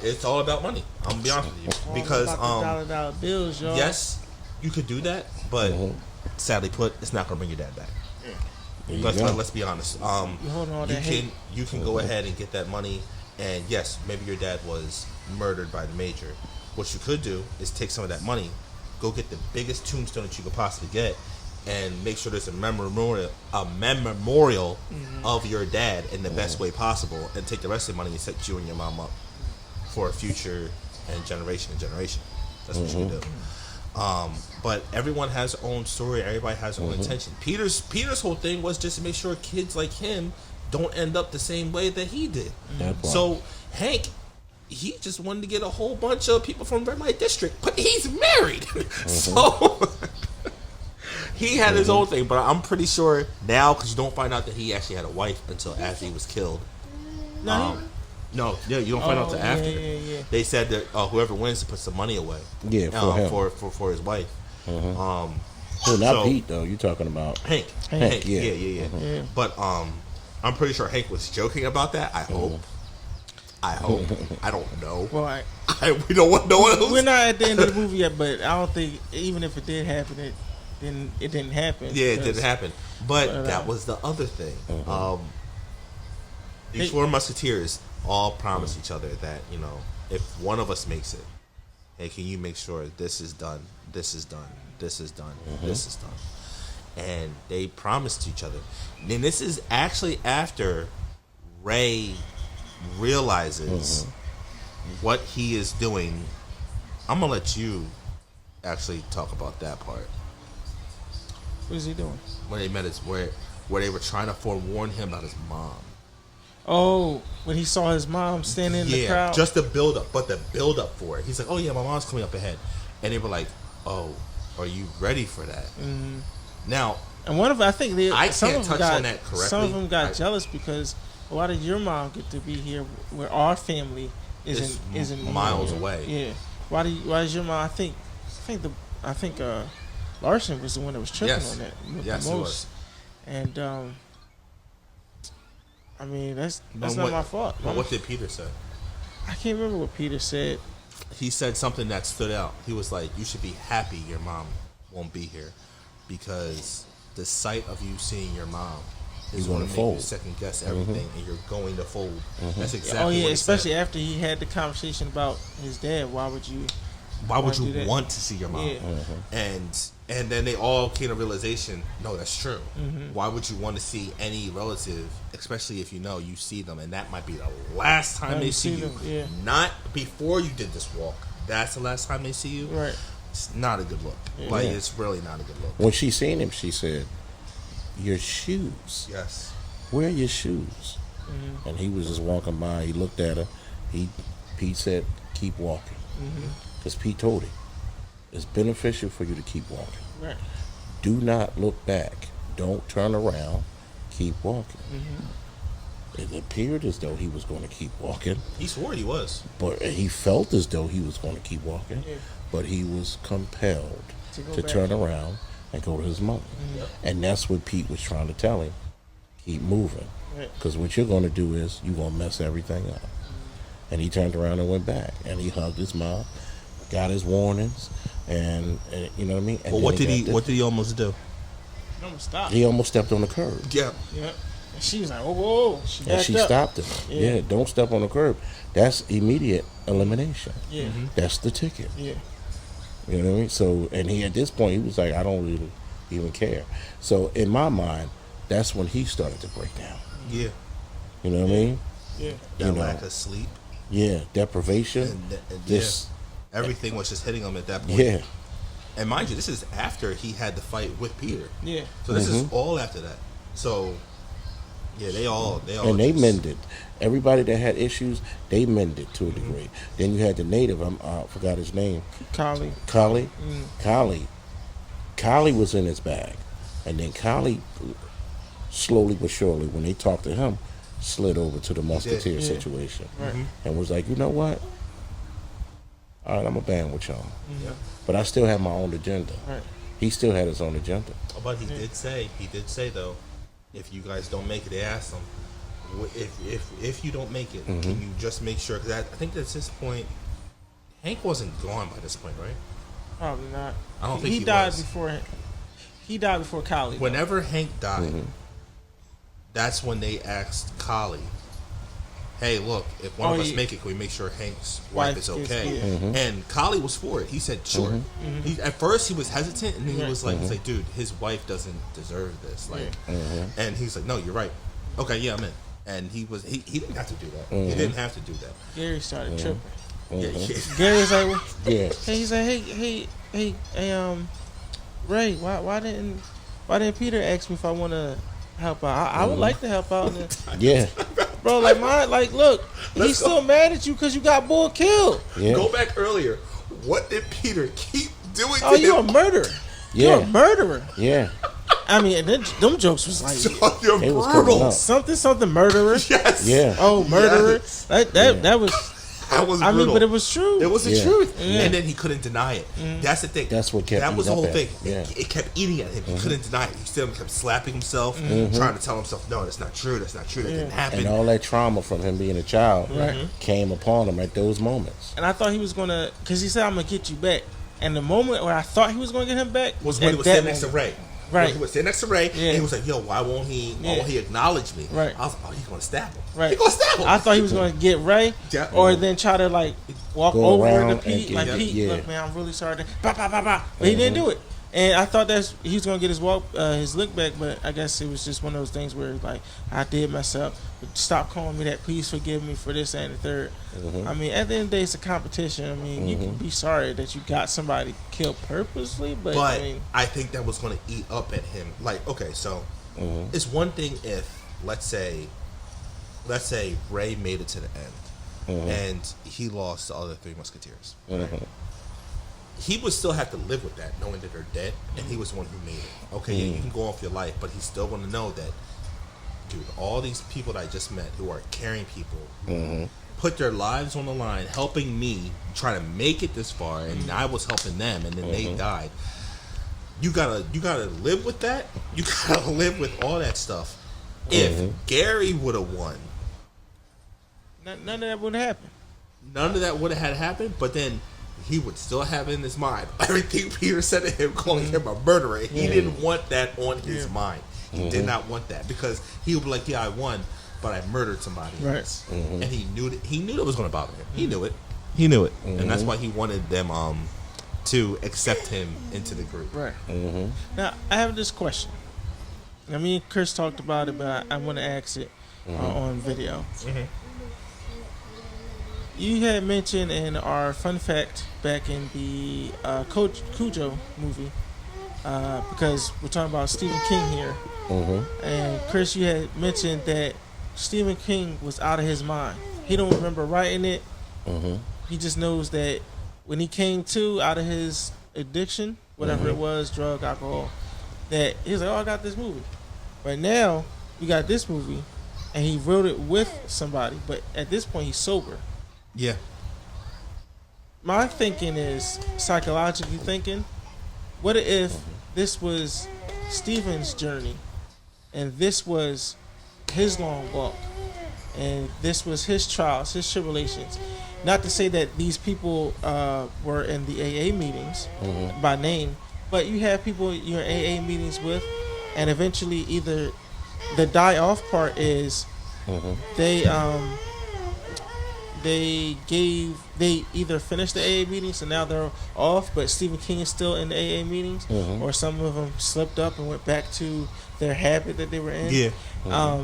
[SPEAKER 3] it's all about money. I'm gonna be honest with you. Because
[SPEAKER 1] dollar bills, y'all.
[SPEAKER 3] yes, you could do that, but sadly put, it's not gonna bring your dad back. Let's be honest. You can go ahead and get that money, and yes, maybe your dad was murdered by the Major. What you could do is take some of that money, go get the biggest tombstone that you could possibly get, and make sure there's a memorial of your dad in the best way possible, and take the rest of the money and set you and your mom up for a future and generation. That's what you can do. But everyone has their own story. Everybody has their own intention. Peter's whole thing was just to make sure kids like him don't end up the same way that he did. So Hank, he just wanted to get a whole bunch of people from Red Light District, but he's married. So he had his own thing. But I'm pretty sure now, because you don't find out that he actually had a wife until after he was killed. No, you don't find out until after.
[SPEAKER 1] Yeah.
[SPEAKER 3] They said that whoever wins to put some money away.
[SPEAKER 2] Yeah, for him.
[SPEAKER 3] For his wife.
[SPEAKER 2] Well, not Pete though. You're talking about
[SPEAKER 3] Hank. Yeah. But I'm pretty sure Hank was joking about that. I hope. I don't know.
[SPEAKER 1] Well,
[SPEAKER 3] we don't want no one else.
[SPEAKER 1] We're not at the end of the movie yet, but I don't think, even if it did happen, it didn't happen.
[SPEAKER 3] Yeah, it didn't happen. But that was the other thing. These Four Musketeers all promised each other that, if one of us makes it, hey, can you make sure this is done, this is done, this is done, this is done. And they promised each other. And this is actually after Ray realizes what he is doing. I'm going to let you actually talk about that part.
[SPEAKER 1] What is he doing?
[SPEAKER 3] When they met where they were trying to forewarn him about his mom.
[SPEAKER 1] Oh, when he saw his mom standing in the crowd?
[SPEAKER 3] Just the build up, but the build up for it. He's like, oh yeah, my mom's coming up ahead. And they were like, oh, are you ready for that? Now,
[SPEAKER 1] and one of them, I think
[SPEAKER 3] I can't touch on that correctly.
[SPEAKER 1] Some of them got jealous because, why did your mom get to be here where our family isn't
[SPEAKER 3] miles away?
[SPEAKER 1] Yeah. Why is your mom? I think Larson was the one that was tripping on that the most. He was. And I mean, that's not my fault.
[SPEAKER 3] But what did Peter say?
[SPEAKER 1] I can't remember what Peter said.
[SPEAKER 3] He said something that stood out. He was like, you should be happy your mom won't be here, because the sight of you seeing your mom is going to make you second guess everything, and you're going to fold. That's exactly what he said.
[SPEAKER 1] Especially after he had the conversation about his dad. Why would you
[SPEAKER 3] want to see your mom? Yeah. And then they all came to realization, no, that's true. Why would you want to see any relative, especially if you see them, and that might be the last time they see you.
[SPEAKER 1] Yeah.
[SPEAKER 3] Not before you did this walk. That's the last time they see you.
[SPEAKER 1] Right.
[SPEAKER 3] It's not a good look. Yeah. It's really not a good look.
[SPEAKER 2] When she seen him, she said, your shoes.
[SPEAKER 3] Yes.
[SPEAKER 2] Where are your shoes? And he was just walking by. He looked at her. Pete said, keep walking. Because Pete told him, it's beneficial for you to keep walking.
[SPEAKER 1] Right.
[SPEAKER 2] Do not look back. Don't turn around. Keep walking. It appeared as though he was going to keep walking,
[SPEAKER 3] He swore he was.
[SPEAKER 2] but he felt as though he was going to keep walking,
[SPEAKER 1] Yeah.
[SPEAKER 2] but he was compelled
[SPEAKER 1] To go
[SPEAKER 2] to
[SPEAKER 1] back.
[SPEAKER 2] turn around and go to his mother.
[SPEAKER 3] Yep.
[SPEAKER 2] And that's what Pete was trying to tell him. Keep moving.
[SPEAKER 1] Right.
[SPEAKER 2] Because what you're going to do is you're going to mess everything up. And he turned around and went back. And he hugged his mom, got his warnings, and you know what I mean? And
[SPEAKER 3] But
[SPEAKER 2] then
[SPEAKER 3] what did
[SPEAKER 2] got
[SPEAKER 3] he What did he almost do?
[SPEAKER 1] I'm stop.
[SPEAKER 2] He almost stepped on the curb.
[SPEAKER 3] Yeah.
[SPEAKER 1] Yeah. And she was like, whoa, whoa. She
[SPEAKER 2] And
[SPEAKER 1] backed
[SPEAKER 2] she
[SPEAKER 1] up.
[SPEAKER 2] stopped him.
[SPEAKER 1] Yeah.
[SPEAKER 2] Yeah, don't step on the curb. That's immediate elimination.
[SPEAKER 1] Yeah.
[SPEAKER 2] That's the ticket.
[SPEAKER 1] Yeah.
[SPEAKER 2] You know what I mean? So, and he at this point, he was like, I don't really even care. So, in my mind, that's when he started to break down.
[SPEAKER 3] Yeah.
[SPEAKER 2] You know what I mean?
[SPEAKER 1] Yeah.
[SPEAKER 3] That
[SPEAKER 2] You know.
[SPEAKER 3] lack of sleep
[SPEAKER 2] Yeah, deprivation.
[SPEAKER 3] and
[SPEAKER 2] This,
[SPEAKER 3] everything was just hitting him at that point.
[SPEAKER 2] yeah.
[SPEAKER 3] And mind you, this is after he had the fight with Peter.
[SPEAKER 1] Yeah.
[SPEAKER 3] So this is all after that. So yeah, they all
[SPEAKER 2] And they
[SPEAKER 3] just-
[SPEAKER 2] mended. Everybody that had issues, they mended to a degree. Then you had the native. I forgot his name.
[SPEAKER 1] Collie.
[SPEAKER 2] Kali. Kali was in his bag, and then Kali, slowly but surely, when they talked to him, slid over to the musketeer
[SPEAKER 1] yeah.
[SPEAKER 2] situation,
[SPEAKER 1] Right.
[SPEAKER 2] and was like, you know what? All right, I'm a band with y'all,
[SPEAKER 3] Yeah.
[SPEAKER 2] but I still have my own agenda.
[SPEAKER 1] Right.
[SPEAKER 2] He still had his own agenda.
[SPEAKER 3] But he did say though, if you guys don't make it, they asked him, if you don't make it, can you just make sure? Because I think at this point, Hank wasn't gone by this point, right?
[SPEAKER 1] Probably not.
[SPEAKER 3] I don't think he
[SPEAKER 1] died
[SPEAKER 3] was.
[SPEAKER 1] before. He died before Collie.
[SPEAKER 3] Whenever Hank died, that's when they asked Collie, "Hey, look, if one of us make it, can we make sure Hank's wife is
[SPEAKER 1] Wife is-
[SPEAKER 3] okay?"
[SPEAKER 1] yeah.
[SPEAKER 3] And Collie was for it. He said, "Sure." He, at first, he was hesitant, and then he was like, "He's like, dude, his wife doesn't deserve this." Like, and he's like, "No, you're right. Okay, yeah, I'm in." And he didn't have to do that. He didn't have to do that.
[SPEAKER 1] Gary started tripping.
[SPEAKER 3] Yeah, yeah.
[SPEAKER 1] Gary's like, well,
[SPEAKER 2] Yeah.
[SPEAKER 1] hey, he's like, hey, Ray, why didn't Peter ask me if I want to help out? I would like to help out, and then,
[SPEAKER 2] Yeah.
[SPEAKER 1] bro. Like, look, he's still mad at you because you got Bull killed.
[SPEAKER 2] Yeah.
[SPEAKER 3] Go back earlier. What did Peter keep doing
[SPEAKER 1] Oh,
[SPEAKER 3] to
[SPEAKER 1] you're a
[SPEAKER 3] him?
[SPEAKER 1] murderer. You're
[SPEAKER 2] Yeah.
[SPEAKER 1] a murderer.
[SPEAKER 2] Yeah.
[SPEAKER 1] I mean, and then, them jokes was like
[SPEAKER 3] You're
[SPEAKER 2] It was
[SPEAKER 3] brutal.
[SPEAKER 2] coming up.
[SPEAKER 1] something murderer.
[SPEAKER 3] Yes.
[SPEAKER 2] Yeah.
[SPEAKER 1] Oh, murderer.
[SPEAKER 3] Yes.
[SPEAKER 1] That was.
[SPEAKER 3] That was
[SPEAKER 1] I
[SPEAKER 3] brutal.
[SPEAKER 1] mean, but it was true.
[SPEAKER 3] It was the
[SPEAKER 2] Yeah.
[SPEAKER 3] truth.
[SPEAKER 1] Yeah.
[SPEAKER 3] And then he couldn't deny it. That's the thing.
[SPEAKER 2] That's what kept
[SPEAKER 3] That was the
[SPEAKER 2] eating
[SPEAKER 3] whole
[SPEAKER 2] up
[SPEAKER 3] thing.
[SPEAKER 2] at him. Yeah.
[SPEAKER 3] It kept eating at him. He couldn't deny it. He still kept slapping himself, trying to tell himself, no, that's not true. That's not true. That didn't happen.
[SPEAKER 2] And all that trauma from him being a child
[SPEAKER 1] Right.
[SPEAKER 2] came upon him at those moments.
[SPEAKER 1] And I thought he was gonna, because he said, "I'm gonna get you back." And the moment where I thought he was gonna get him back
[SPEAKER 3] was when
[SPEAKER 1] at
[SPEAKER 3] he was
[SPEAKER 1] that
[SPEAKER 3] sitting next to
[SPEAKER 1] moment.
[SPEAKER 3] Ray.
[SPEAKER 1] Right.
[SPEAKER 3] When he was sitting next to Ray,
[SPEAKER 1] Yeah.
[SPEAKER 3] and he was like, yo, why won't he acknowledge me?
[SPEAKER 1] Right.
[SPEAKER 3] I was like, oh, he's going to stab him.
[SPEAKER 1] Right.
[SPEAKER 3] He's going to stab him.
[SPEAKER 1] I thought he was gonna get Ray,
[SPEAKER 3] Yeah.
[SPEAKER 1] or then try to like walk
[SPEAKER 2] Go
[SPEAKER 1] over
[SPEAKER 2] around
[SPEAKER 1] to
[SPEAKER 2] and
[SPEAKER 1] Pete,
[SPEAKER 2] get-
[SPEAKER 1] like
[SPEAKER 2] yeah.
[SPEAKER 1] Pete,
[SPEAKER 2] Yeah.
[SPEAKER 1] look, man, I'm really sorry. But he didn't do it. And I thought he was gonna get his look back, but I guess it was just one of those things where like I did mess up. But stop calling me that. Please forgive me for this and the third. I mean, at the end of the day, it's a competition. I mean, you can be sorry that you got somebody killed purposely, but
[SPEAKER 3] But
[SPEAKER 1] I mean,
[SPEAKER 3] I think that was going to eat up at him. Like, okay, so it's one thing if, let's say Ray made it to the end and he lost the other three musketeers. He would still have to live with that, knowing that they're dead, and he was the one who made it. Okay, yeah, you can go off your life, but he's still going to know that, dude, all these people that I just met who are caring people put their lives on the line, helping me try to make it this far, and I was helping them, and then they died. You gotta live with that. You gotta live with all that stuff. If Gary would have won,
[SPEAKER 1] none of that would happen.
[SPEAKER 3] none of that would have had happened. But then he would still have in his mind everything Peter said to him, calling him a murderer. He didn't want that on his mind. He did not want that because he would be like, "Yeah, I won, but I murdered somebody."
[SPEAKER 1] Right.
[SPEAKER 3] else." And he knew that. He knew that was going to bother him. He knew it. He knew it, and that's why he wanted them to accept him into the group.
[SPEAKER 1] Right. Now I have this question. I mean, Chris talked about it, but I want to ask it on video. You had mentioned in our fun fact back in the Coach Cujo movie, because we're talking about Stephen King here, and Chris, you had mentioned that Stephen King was out of his mind. He don't remember writing it. He just knows that when he came to out of his addiction, whatever it was, drug, alcohol, that he's like, "Oh, I got this movie." But now you got this movie, and he wrote it with somebody, but at this point he's sober.
[SPEAKER 3] Yeah.
[SPEAKER 1] My thinking is, psychologically thinking, what if this was Stephen's journey, and this was his long walk, and this was his trials, his tribulations? Not to say that these people were in the AA meetings by name, but you have people you're in AA meetings with, and eventually either the die off part is they either finished the AA meetings and now they're off, but Stephen King is still in the AA meetings, or some of them slipped up and went back to their habit that they were in.
[SPEAKER 3] Yeah.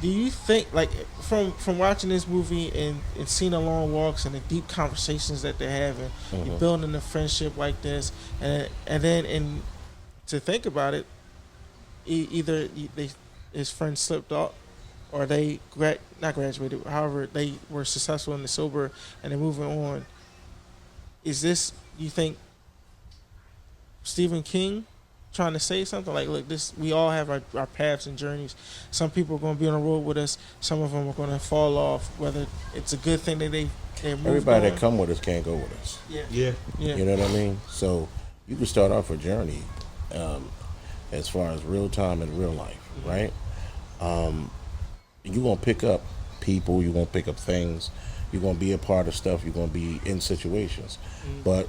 [SPEAKER 1] Do you think, like, from watching this movie and seeing the long walks and the deep conversations that they're having, you're building a friendship like this, and then to think about it, either his friends slipped off, or they not graduated, however they were successful in the sober and they're moving on. Is this, you think, Stephen King trying to say something like, look, this, we all have our paths and journeys. Some people are going to be on the road with us. Some of them are going to fall off. Whether it's a good thing that they moved
[SPEAKER 2] Everybody
[SPEAKER 1] on.
[SPEAKER 2] that come with us can't go with us.
[SPEAKER 3] Yeah.
[SPEAKER 2] You know what I mean? So you can start off a journey as far as real time and real life, right? You're going to pick up people. You're going to pick up things. You're going to be a part of stuff. You're going to be in situations. But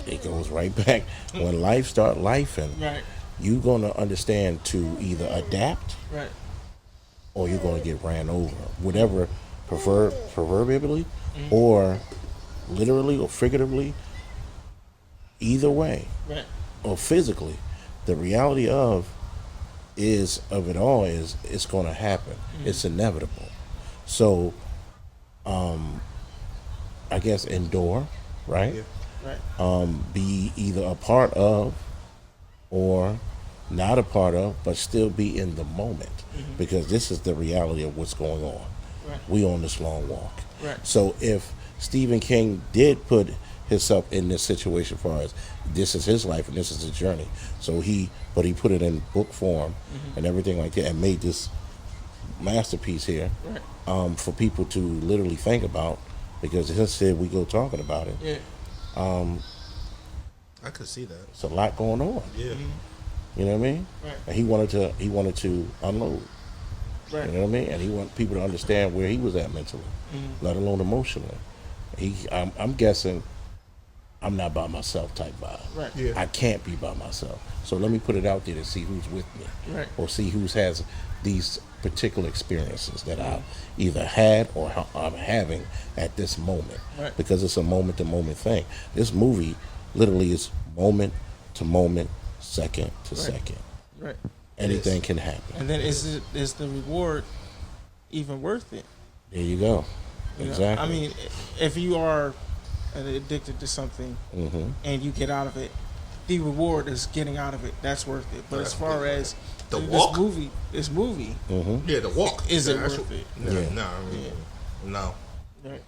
[SPEAKER 2] it goes right back. When life start lifing,
[SPEAKER 1] Right.
[SPEAKER 2] you're going to understand to either adapt
[SPEAKER 1] Right.
[SPEAKER 2] or you're going to get ran over. Whatever, proverbially or literally or figuratively, either way,
[SPEAKER 1] Right.
[SPEAKER 2] or physically, the reality of it all is it's going to happen. It's inevitable. So, I guess endure, right?
[SPEAKER 3] Yeah.
[SPEAKER 1] Right.
[SPEAKER 2] Be either a part of or not a part of, but still be in the moment, because this is the reality of what's going on.
[SPEAKER 1] Right.
[SPEAKER 2] We on this long walk.
[SPEAKER 1] Right.
[SPEAKER 2] So if Stephen King did put himself in this situation for us, this is his life and this is his journey. So he put it in book form and everything like that, and made this masterpiece here
[SPEAKER 1] Right.
[SPEAKER 2] for people to literally think about, because instead we go talking about it.
[SPEAKER 1] Yeah.
[SPEAKER 3] I could see that.
[SPEAKER 2] It's a lot going on.
[SPEAKER 3] Yeah.
[SPEAKER 2] You know what I mean?
[SPEAKER 1] Right.
[SPEAKER 2] And he wanted to unload.
[SPEAKER 1] Right.
[SPEAKER 2] You know what I mean? And he wanted people to understand where he was at mentally, let alone emotionally. I'm guessing I'm not by myself type vibe.
[SPEAKER 1] Right.
[SPEAKER 3] Yeah.
[SPEAKER 2] I can't be by myself. So let me put it out there to see who's with me.
[SPEAKER 1] Right.
[SPEAKER 2] Or see who has these particular experiences that I've either had or I'm having at this moment.
[SPEAKER 1] Right.
[SPEAKER 2] Because it's a moment-to-moment thing. This movie literally is moment to moment, second to second.
[SPEAKER 1] Right.
[SPEAKER 2] Anything can happen.
[SPEAKER 1] And then is the reward even worth it?
[SPEAKER 2] There you go.
[SPEAKER 1] You know?
[SPEAKER 2] Exactly.
[SPEAKER 1] I mean, if you are addicted to something and you get out of it, the reward is getting out of it. That's worth it. But as far as
[SPEAKER 3] The
[SPEAKER 1] this
[SPEAKER 3] walk?
[SPEAKER 1] movie,
[SPEAKER 3] Yeah, the walk.
[SPEAKER 1] Is it
[SPEAKER 3] The
[SPEAKER 1] worth
[SPEAKER 3] actual-
[SPEAKER 1] it?
[SPEAKER 3] No,
[SPEAKER 2] Yeah.
[SPEAKER 3] no, I mean, no.
[SPEAKER 1] right,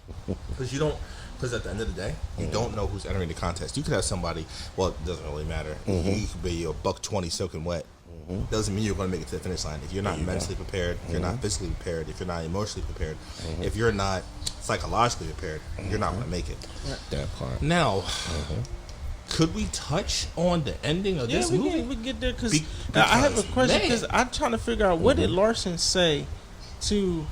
[SPEAKER 3] Because you don't. Because at the end of the day, you don't know who's entering the contest. You could have somebody. Well, it doesn't really matter. You could be a $120 soaking wet. Doesn't mean you're going to make it to the finish line. If you're not mentally prepared, if you're not physically prepared, if you're not emotionally prepared, if you're not psychologically prepared, you're not going to make it.
[SPEAKER 2] that part.
[SPEAKER 3] Now, could we touch on the ending of this movie?
[SPEAKER 1] we can get there because
[SPEAKER 3] Be-
[SPEAKER 1] I have a
[SPEAKER 3] because,
[SPEAKER 1] question
[SPEAKER 3] man.
[SPEAKER 1] because I'm trying to figure out what did Larson say to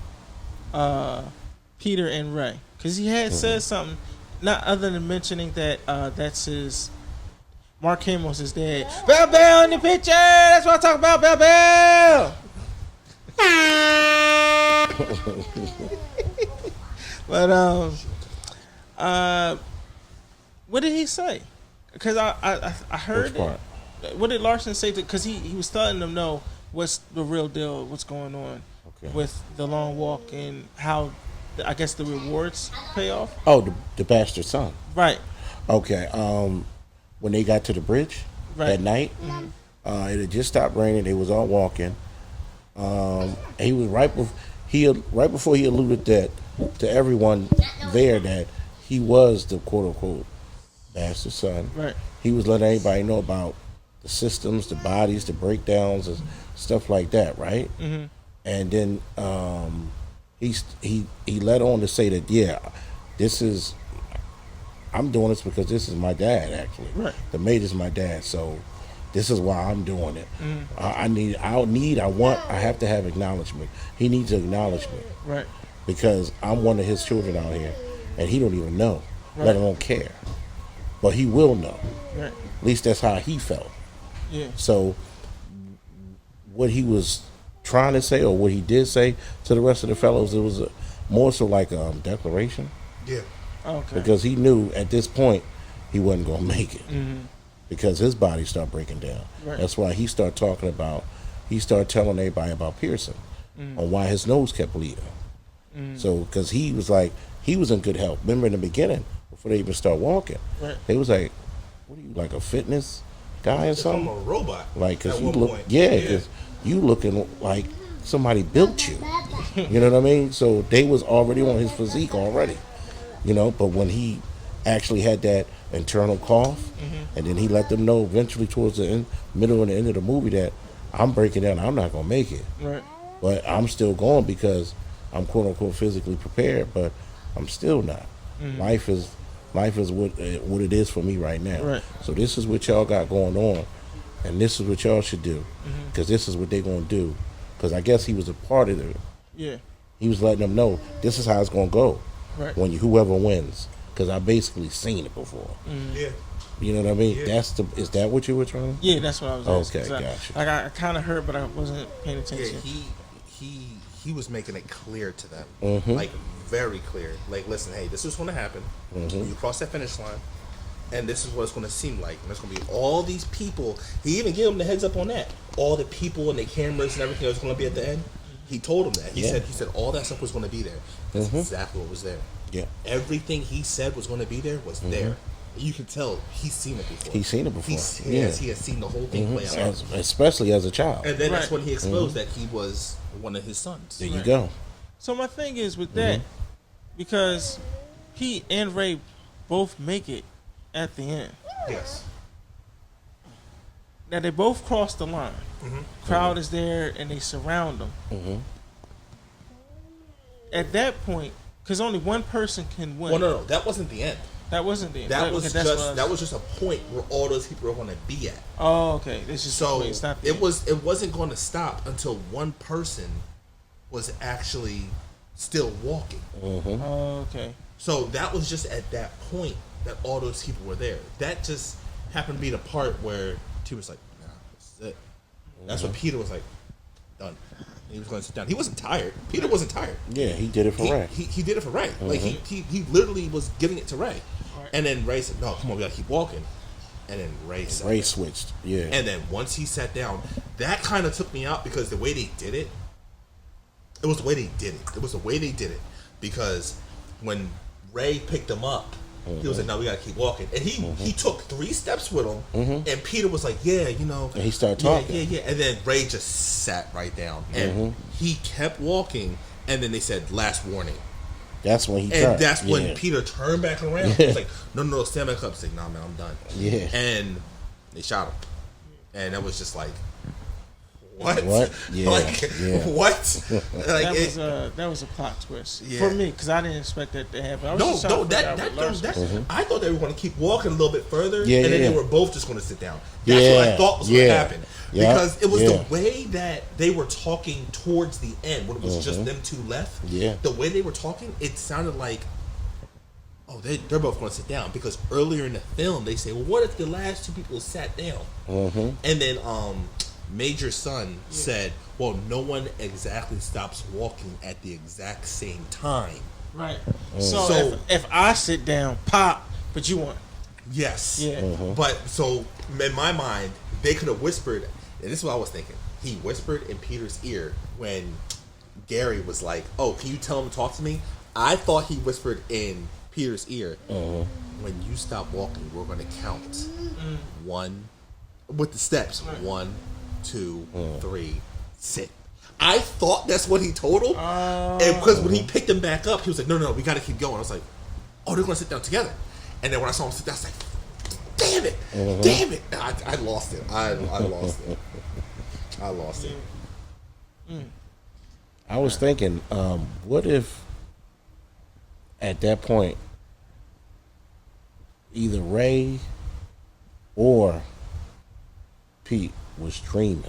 [SPEAKER 1] Peter and Ray, because he had said something, not other than mentioning that that's his Mark Hamill's his dad. Bell Bell in the picture. That's what I talk about. Bell Bell. But what did he say? Because I heard
[SPEAKER 2] Which part?
[SPEAKER 1] What did Larson say? Because he was telling them no, what's the real deal? What's going on
[SPEAKER 2] Okay.
[SPEAKER 1] with the long walk and how I guess the rewards pay off.
[SPEAKER 2] Oh, the bastard son.
[SPEAKER 1] Right.
[SPEAKER 2] Okay. When they got to the bridge
[SPEAKER 1] Right.
[SPEAKER 2] that night, it had just stopped raining. They was all walking. He was right before he alluded that to everyone there that he was the quote unquote bastard son.
[SPEAKER 1] Right.
[SPEAKER 2] He was letting everybody know about the systems, the bodies, the breakdowns, and stuff like that, right? and then he led on to say that this is I'm doing this because this is my dad actually.
[SPEAKER 1] Right.
[SPEAKER 2] The maid is my dad, so this is why I'm doing it. I have to have acknowledgement. He needs acknowledgement.
[SPEAKER 1] Right.
[SPEAKER 2] Because I'm one of his children out here, and he don't even know, let alone care. But he will know.
[SPEAKER 1] Right.
[SPEAKER 2] At least that's how he felt.
[SPEAKER 1] Yeah.
[SPEAKER 2] So what he was trying to say, or what he did say to the rest of the fellows, it was more so like a declaration.
[SPEAKER 3] Yeah.
[SPEAKER 1] Okay.
[SPEAKER 2] Because he knew at this point he wasn't going to make it. Because his body started breaking down.
[SPEAKER 1] Right.
[SPEAKER 2] That's why he started telling everybody about Pearson on why his nose kept bleeding. So, because he was in good health. Remember in the beginning, before they even start walking, they was like, what are you, like a fitness guy or something?
[SPEAKER 3] I'm a robot.
[SPEAKER 2] Like, because
[SPEAKER 3] at
[SPEAKER 2] you
[SPEAKER 3] one
[SPEAKER 2] look,
[SPEAKER 3] point.
[SPEAKER 2] because you looking like somebody built you. You know what I mean? So they was already on his physique already. You know, but when he actually had that internal cough, and then he let them know eventually towards the middle and the end of the movie that I'm breaking down, I'm not going to make it.
[SPEAKER 1] Right.
[SPEAKER 2] But I'm still going because I'm quote unquote physically prepared, but I'm still not. Life is what it is for me right now.
[SPEAKER 1] Right.
[SPEAKER 2] So this is what y'all got going on, and this is what y'all should do, because this is what they're gonna do. Because I guess he was a part of it.
[SPEAKER 1] Yeah.
[SPEAKER 2] He was letting them know this is how it's gonna go.
[SPEAKER 1] Right.
[SPEAKER 2] When whoever wins, because I basically seen it before.
[SPEAKER 3] Yeah.
[SPEAKER 2] You know what I mean?
[SPEAKER 3] Yeah.
[SPEAKER 2] Is that what you were trying to?
[SPEAKER 1] Yeah, that's what I was asking.
[SPEAKER 2] Okay, gotcha.
[SPEAKER 1] Like I kind of heard, but I wasn't paying attention.
[SPEAKER 3] Yeah, he was making it clear to them, like very clear. Like, listen, hey, this is going to happen. You cross that finish line, and this is what it's going to seem like. And there's going to be all these people. He even gave them the heads up on that. All the people and the cameras and everything that was going to be at the end. He told them that. He said all that stuff was going to be there. That's exactly what was there.
[SPEAKER 2] Yeah.
[SPEAKER 3] Everything he said was going to be there was there. You can tell he's seen it before.
[SPEAKER 2] He's seen it before.
[SPEAKER 3] He has seen the whole thing play out.
[SPEAKER 2] Especially as a child.
[SPEAKER 3] And then that's when he exposed that he was one of his sons.
[SPEAKER 2] There you go.
[SPEAKER 1] So my thing is with that, because he and Ray both make it at the end.
[SPEAKER 3] Yes.
[SPEAKER 1] Now they both cross the line. Crowd is there and they surround them. At that point, because only one person can win.
[SPEAKER 3] Well, no, that wasn't the end.
[SPEAKER 1] That wasn't the end.
[SPEAKER 3] That was just a point where all those people were going to be at.
[SPEAKER 1] Oh, okay. This is
[SPEAKER 3] So
[SPEAKER 1] it's not the
[SPEAKER 3] it
[SPEAKER 1] end.
[SPEAKER 3] wasn't going to stop until one person was actually still walking.
[SPEAKER 1] Oh, okay.
[SPEAKER 3] So that was just at that point that all those people were there. That just happened to be the part where T was like, "Nah, this is it." That's when Peter was like, "Done." And he was going to sit down. He wasn't tired. Peter wasn't tired.
[SPEAKER 2] Yeah, he did it for Ray.
[SPEAKER 3] He did it for Ray. Like he literally was giving it to Ray. And then Ray said, "No, come on, we gotta keep walking." And then Ray
[SPEAKER 2] switched. Yeah.
[SPEAKER 3] And then once he sat down, that kind of took me out because the way they did it, it was the way they did it. It was the way they did it because when Ray picked him up, he was like, "No, we gotta keep walking." And he took 3 steps with him, and Peter was like, "Yeah, you know."
[SPEAKER 2] And he started talking.
[SPEAKER 3] Yeah. And then Ray just sat right down, and he kept walking. And then they said, "Last warning."
[SPEAKER 2] That's when he
[SPEAKER 3] And
[SPEAKER 2] turned.
[SPEAKER 3] that's when Peter turned back around. He was like, no, stand back up. He's like, "Nah, man, I'm done."
[SPEAKER 2] Yeah.
[SPEAKER 3] And they shot him. And that was just like, what?
[SPEAKER 2] Yeah.
[SPEAKER 3] What? Like,
[SPEAKER 1] that was a plot twist
[SPEAKER 3] Yeah.
[SPEAKER 1] for me because I didn't expect that to happen. I was just
[SPEAKER 3] no,
[SPEAKER 1] trying to figure out what Lars was saying.
[SPEAKER 3] I thought they were going to keep walking a little bit further,
[SPEAKER 2] Yeah,
[SPEAKER 3] and then
[SPEAKER 2] yeah.
[SPEAKER 3] they were both just going to sit down. That's what I thought was going to happen.
[SPEAKER 2] Yeah.
[SPEAKER 3] Because it was
[SPEAKER 2] Yeah.
[SPEAKER 3] the way that they were talking towards the end, when it was just them two left.
[SPEAKER 2] Yeah.
[SPEAKER 3] The way they were talking, it sounded like, oh, they're both going to sit down. Because earlier in the film, they say, well, what if the last 2 people sat down? And then Major Son said, well, no one exactly stops walking at the exact same time.
[SPEAKER 1] Right. So if I sit down, pop, but you want.
[SPEAKER 3] Yes.
[SPEAKER 1] Yeah.
[SPEAKER 3] But so in my mind, they could have whispered, and this is what I was thinking. He whispered in Peter's ear when Gary was like, "Oh, can you tell him to talk to me?" I thought he whispered in Peter's ear, "When you stop walking, we're going to count 1 with the steps. 1, 2, 3, sit." I thought that's what he told him, and because when he picked him back up, he was like, "No, we got to keep going." I was like, "Oh, they're going to sit down together." And then when I saw him sit down, I was like, "Damn it! Damn it!" I lost it. I lost it. I lost it.
[SPEAKER 2] I was thinking, what if at that point either Ray or Pete was dreaming?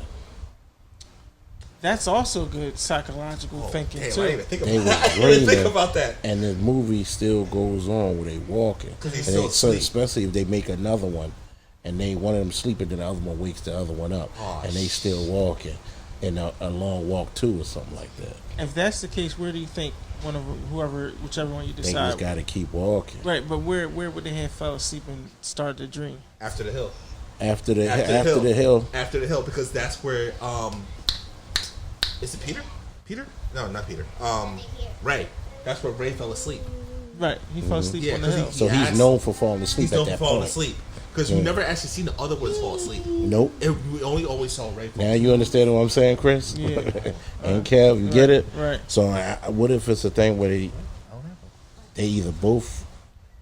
[SPEAKER 1] That's also good psychological thinking
[SPEAKER 3] Damn,
[SPEAKER 1] too.
[SPEAKER 3] I didn't even think
[SPEAKER 2] They
[SPEAKER 3] about
[SPEAKER 2] was
[SPEAKER 3] that. I didn't think
[SPEAKER 2] dreaming.
[SPEAKER 3] about that.
[SPEAKER 2] And the movie still goes on where they walking.
[SPEAKER 3] 'Cause he's
[SPEAKER 2] And
[SPEAKER 3] still
[SPEAKER 2] so
[SPEAKER 3] asleep.
[SPEAKER 2] especially if they make another one, and they one of them sleeping, then the other one wakes the other one up,
[SPEAKER 3] Oh,
[SPEAKER 2] and they still walking, and a long walk too, or something like that.
[SPEAKER 1] If that's the case, where do you think whichever one you
[SPEAKER 2] They
[SPEAKER 1] decide?
[SPEAKER 2] just got to keep walking.
[SPEAKER 1] Right, but where would they have fell asleep and started to dream?
[SPEAKER 3] After the hill.
[SPEAKER 2] After the
[SPEAKER 3] After
[SPEAKER 2] hill.
[SPEAKER 3] After the hill, because that's where is it Peter? Peter? No, not Peter. Ray. That's where Ray fell asleep.
[SPEAKER 1] Right, he fell asleep
[SPEAKER 3] Yeah,
[SPEAKER 1] on the
[SPEAKER 3] 'cause
[SPEAKER 1] hill.
[SPEAKER 2] So
[SPEAKER 3] Yeah,
[SPEAKER 2] he's
[SPEAKER 3] that's-
[SPEAKER 2] known for falling asleep
[SPEAKER 3] He's
[SPEAKER 2] at
[SPEAKER 3] known for
[SPEAKER 2] that
[SPEAKER 3] falling
[SPEAKER 2] point.
[SPEAKER 3] asleep because we never actually seen the other ones fall asleep.
[SPEAKER 2] Nope.
[SPEAKER 3] We only always saw Ray fall
[SPEAKER 2] Now
[SPEAKER 3] asleep.
[SPEAKER 2] you understand what I'm saying, Chris?
[SPEAKER 1] Yeah.
[SPEAKER 2] And Kev, you get it?
[SPEAKER 1] Right.
[SPEAKER 2] So what if it's a thing where they either both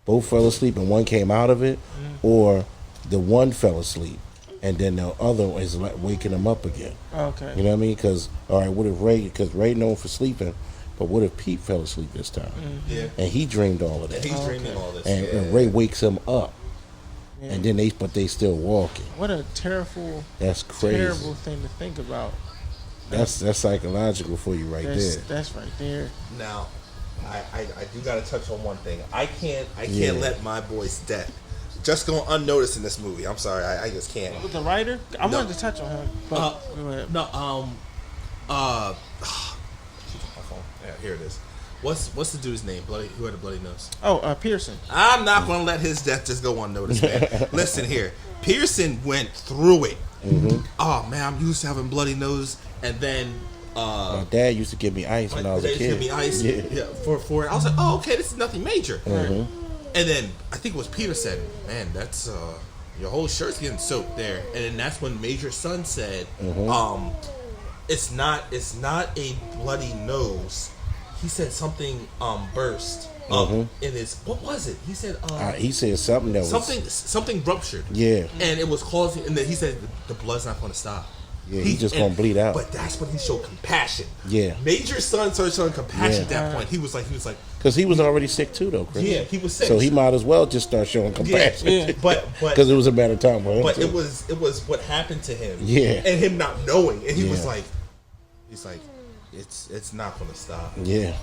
[SPEAKER 2] fell asleep and one came out of it, or the one fell asleep and then the other is like waking them up again?
[SPEAKER 1] Okay.
[SPEAKER 2] You know what I mean? Because all right, what if Ray? Because Ray known for sleeping, but what if Pete fell asleep this time
[SPEAKER 3] Yeah.
[SPEAKER 2] and he dreamed all of
[SPEAKER 3] And
[SPEAKER 2] that,
[SPEAKER 3] he's dreaming all this.
[SPEAKER 2] and Ray wakes him up,
[SPEAKER 1] Yeah.
[SPEAKER 2] and then they still walking?
[SPEAKER 1] What a terrible,
[SPEAKER 2] That's crazy.
[SPEAKER 1] terrible thing to think about.
[SPEAKER 2] That's psychological for you right there.
[SPEAKER 1] That's right there.
[SPEAKER 3] Now, I do gotta touch on one thing. I can't
[SPEAKER 2] Yeah.
[SPEAKER 3] let my boy's death just go unnoticed in this movie. I'm sorry, I just can't.
[SPEAKER 1] With the writer, I
[SPEAKER 3] No.
[SPEAKER 1] wanted to touch on him, but go ahead.
[SPEAKER 3] No, my phone. Yeah, here it is. What's the dude's name? Who had a bloody nose?
[SPEAKER 1] Oh, Pearson.
[SPEAKER 3] I'm not gonna let his death just go unnoticed, man. Listen here, Pearson went through it. Oh man, I'm used to having bloody nose, and then
[SPEAKER 2] My dad used to give me ice when I was a
[SPEAKER 3] they
[SPEAKER 2] kid.
[SPEAKER 3] give me ice.
[SPEAKER 2] Yeah.
[SPEAKER 3] Yeah, for I was like, oh okay, this is nothing major. And then I think it was Peter said, man, that's your whole shirt's getting soaked there. And then that's when Major Son said, it's not a bloody nose. He said something burst in his, what was it? He said
[SPEAKER 2] He said something that was
[SPEAKER 3] something ruptured.
[SPEAKER 2] Yeah.
[SPEAKER 3] And it was causing, and then he said the blood's not going to stop.
[SPEAKER 2] Yeah, he's just gonna bleed out.
[SPEAKER 3] But that's when he showed compassion.
[SPEAKER 2] Yeah.
[SPEAKER 3] Major Son started showing compassion at
[SPEAKER 2] Yeah.
[SPEAKER 3] that point. He was like,
[SPEAKER 2] Because he was already sick too, though, Chris.
[SPEAKER 3] Yeah, he was sick.
[SPEAKER 2] So he might as well just start showing compassion.
[SPEAKER 1] Yeah.
[SPEAKER 3] but
[SPEAKER 2] Because it was a matter of time for him.
[SPEAKER 3] But
[SPEAKER 2] too.
[SPEAKER 3] it was what happened to him.
[SPEAKER 2] Yeah.
[SPEAKER 3] And him not knowing. And he was
[SPEAKER 2] Yeah.
[SPEAKER 3] like, it's not gonna stop.
[SPEAKER 2] Yeah.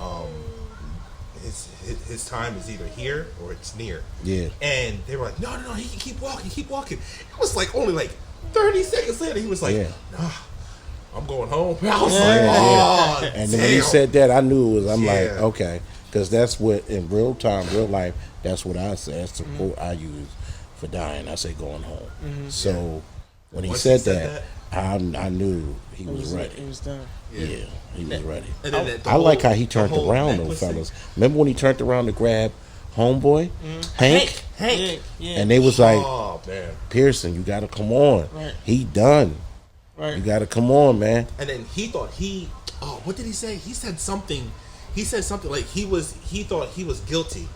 [SPEAKER 3] His time is either here or it's near.
[SPEAKER 2] Yeah.
[SPEAKER 3] And they were like, no, he can keep walking. It was like only like 30 seconds later, he was like,
[SPEAKER 2] Yeah.
[SPEAKER 3] nah, I'm going home. I was
[SPEAKER 1] Yeah.
[SPEAKER 3] like, oh,
[SPEAKER 2] And then when he said that, I knew it was. I'm like,
[SPEAKER 3] Yeah.
[SPEAKER 2] okay, because that's what in real time, real life. That's what I say. That's the quote I use for dying. I say going home. So when he
[SPEAKER 3] Once
[SPEAKER 2] said
[SPEAKER 3] he said
[SPEAKER 2] that, I knew he was ready.
[SPEAKER 1] It was done.
[SPEAKER 2] Yeah, he was ready.
[SPEAKER 3] And then
[SPEAKER 2] I like how he turned around, though, fellas. Remember when he turned around to grab Homeboy, Hank,
[SPEAKER 1] Yeah.
[SPEAKER 2] and they was like,
[SPEAKER 3] oh man.
[SPEAKER 2] Pearson, you got to come on.
[SPEAKER 1] Right.
[SPEAKER 2] He done.
[SPEAKER 1] Right.
[SPEAKER 2] You got to come on, man.
[SPEAKER 3] And then he thought what did he say? He said something like he thought he was guilty.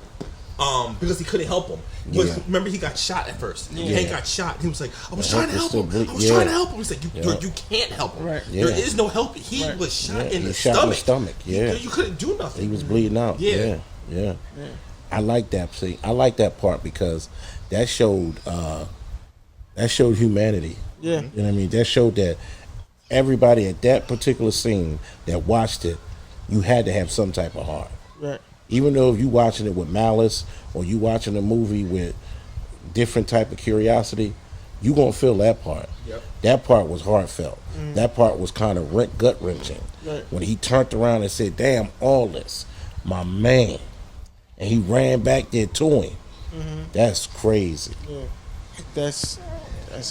[SPEAKER 3] Because he couldn't help him. But
[SPEAKER 2] Yeah.
[SPEAKER 3] remember, he got shot at first.
[SPEAKER 1] Yeah.
[SPEAKER 3] Hank got shot. And he was like, I was
[SPEAKER 2] Yeah,
[SPEAKER 3] trying to
[SPEAKER 2] Hank
[SPEAKER 3] help
[SPEAKER 2] was
[SPEAKER 3] him.
[SPEAKER 2] still
[SPEAKER 3] I was
[SPEAKER 2] bleed-
[SPEAKER 3] trying to
[SPEAKER 2] yeah.
[SPEAKER 3] help him. He's like,
[SPEAKER 2] Yeah.
[SPEAKER 3] you can't help him.
[SPEAKER 1] Right.
[SPEAKER 3] There
[SPEAKER 2] Yeah.
[SPEAKER 3] is no help. He
[SPEAKER 1] Right.
[SPEAKER 3] was shot
[SPEAKER 2] Yeah,
[SPEAKER 3] in
[SPEAKER 2] he
[SPEAKER 3] the
[SPEAKER 2] shot in
[SPEAKER 3] stomach.
[SPEAKER 2] the stomach, yeah.
[SPEAKER 3] You couldn't do nothing.
[SPEAKER 2] He was bleeding out.
[SPEAKER 3] Yeah.
[SPEAKER 2] Yeah. I like that. See, I like that part because that showed humanity.
[SPEAKER 1] Yeah.
[SPEAKER 2] You know what I mean? That showed that everybody at that particular scene that watched it, you had to have some type of heart.
[SPEAKER 1] Right.
[SPEAKER 2] Even though if you watching it with malice or you watching a movie with different type of curiosity, you gonna feel that part.
[SPEAKER 3] Yep.
[SPEAKER 2] That part was heartfelt. That part was kind of gut wrenching.
[SPEAKER 1] Right.
[SPEAKER 2] When he turned around and said, "Damn, all this, my man," and he ran back there to him. That's crazy.
[SPEAKER 1] Yeah. That's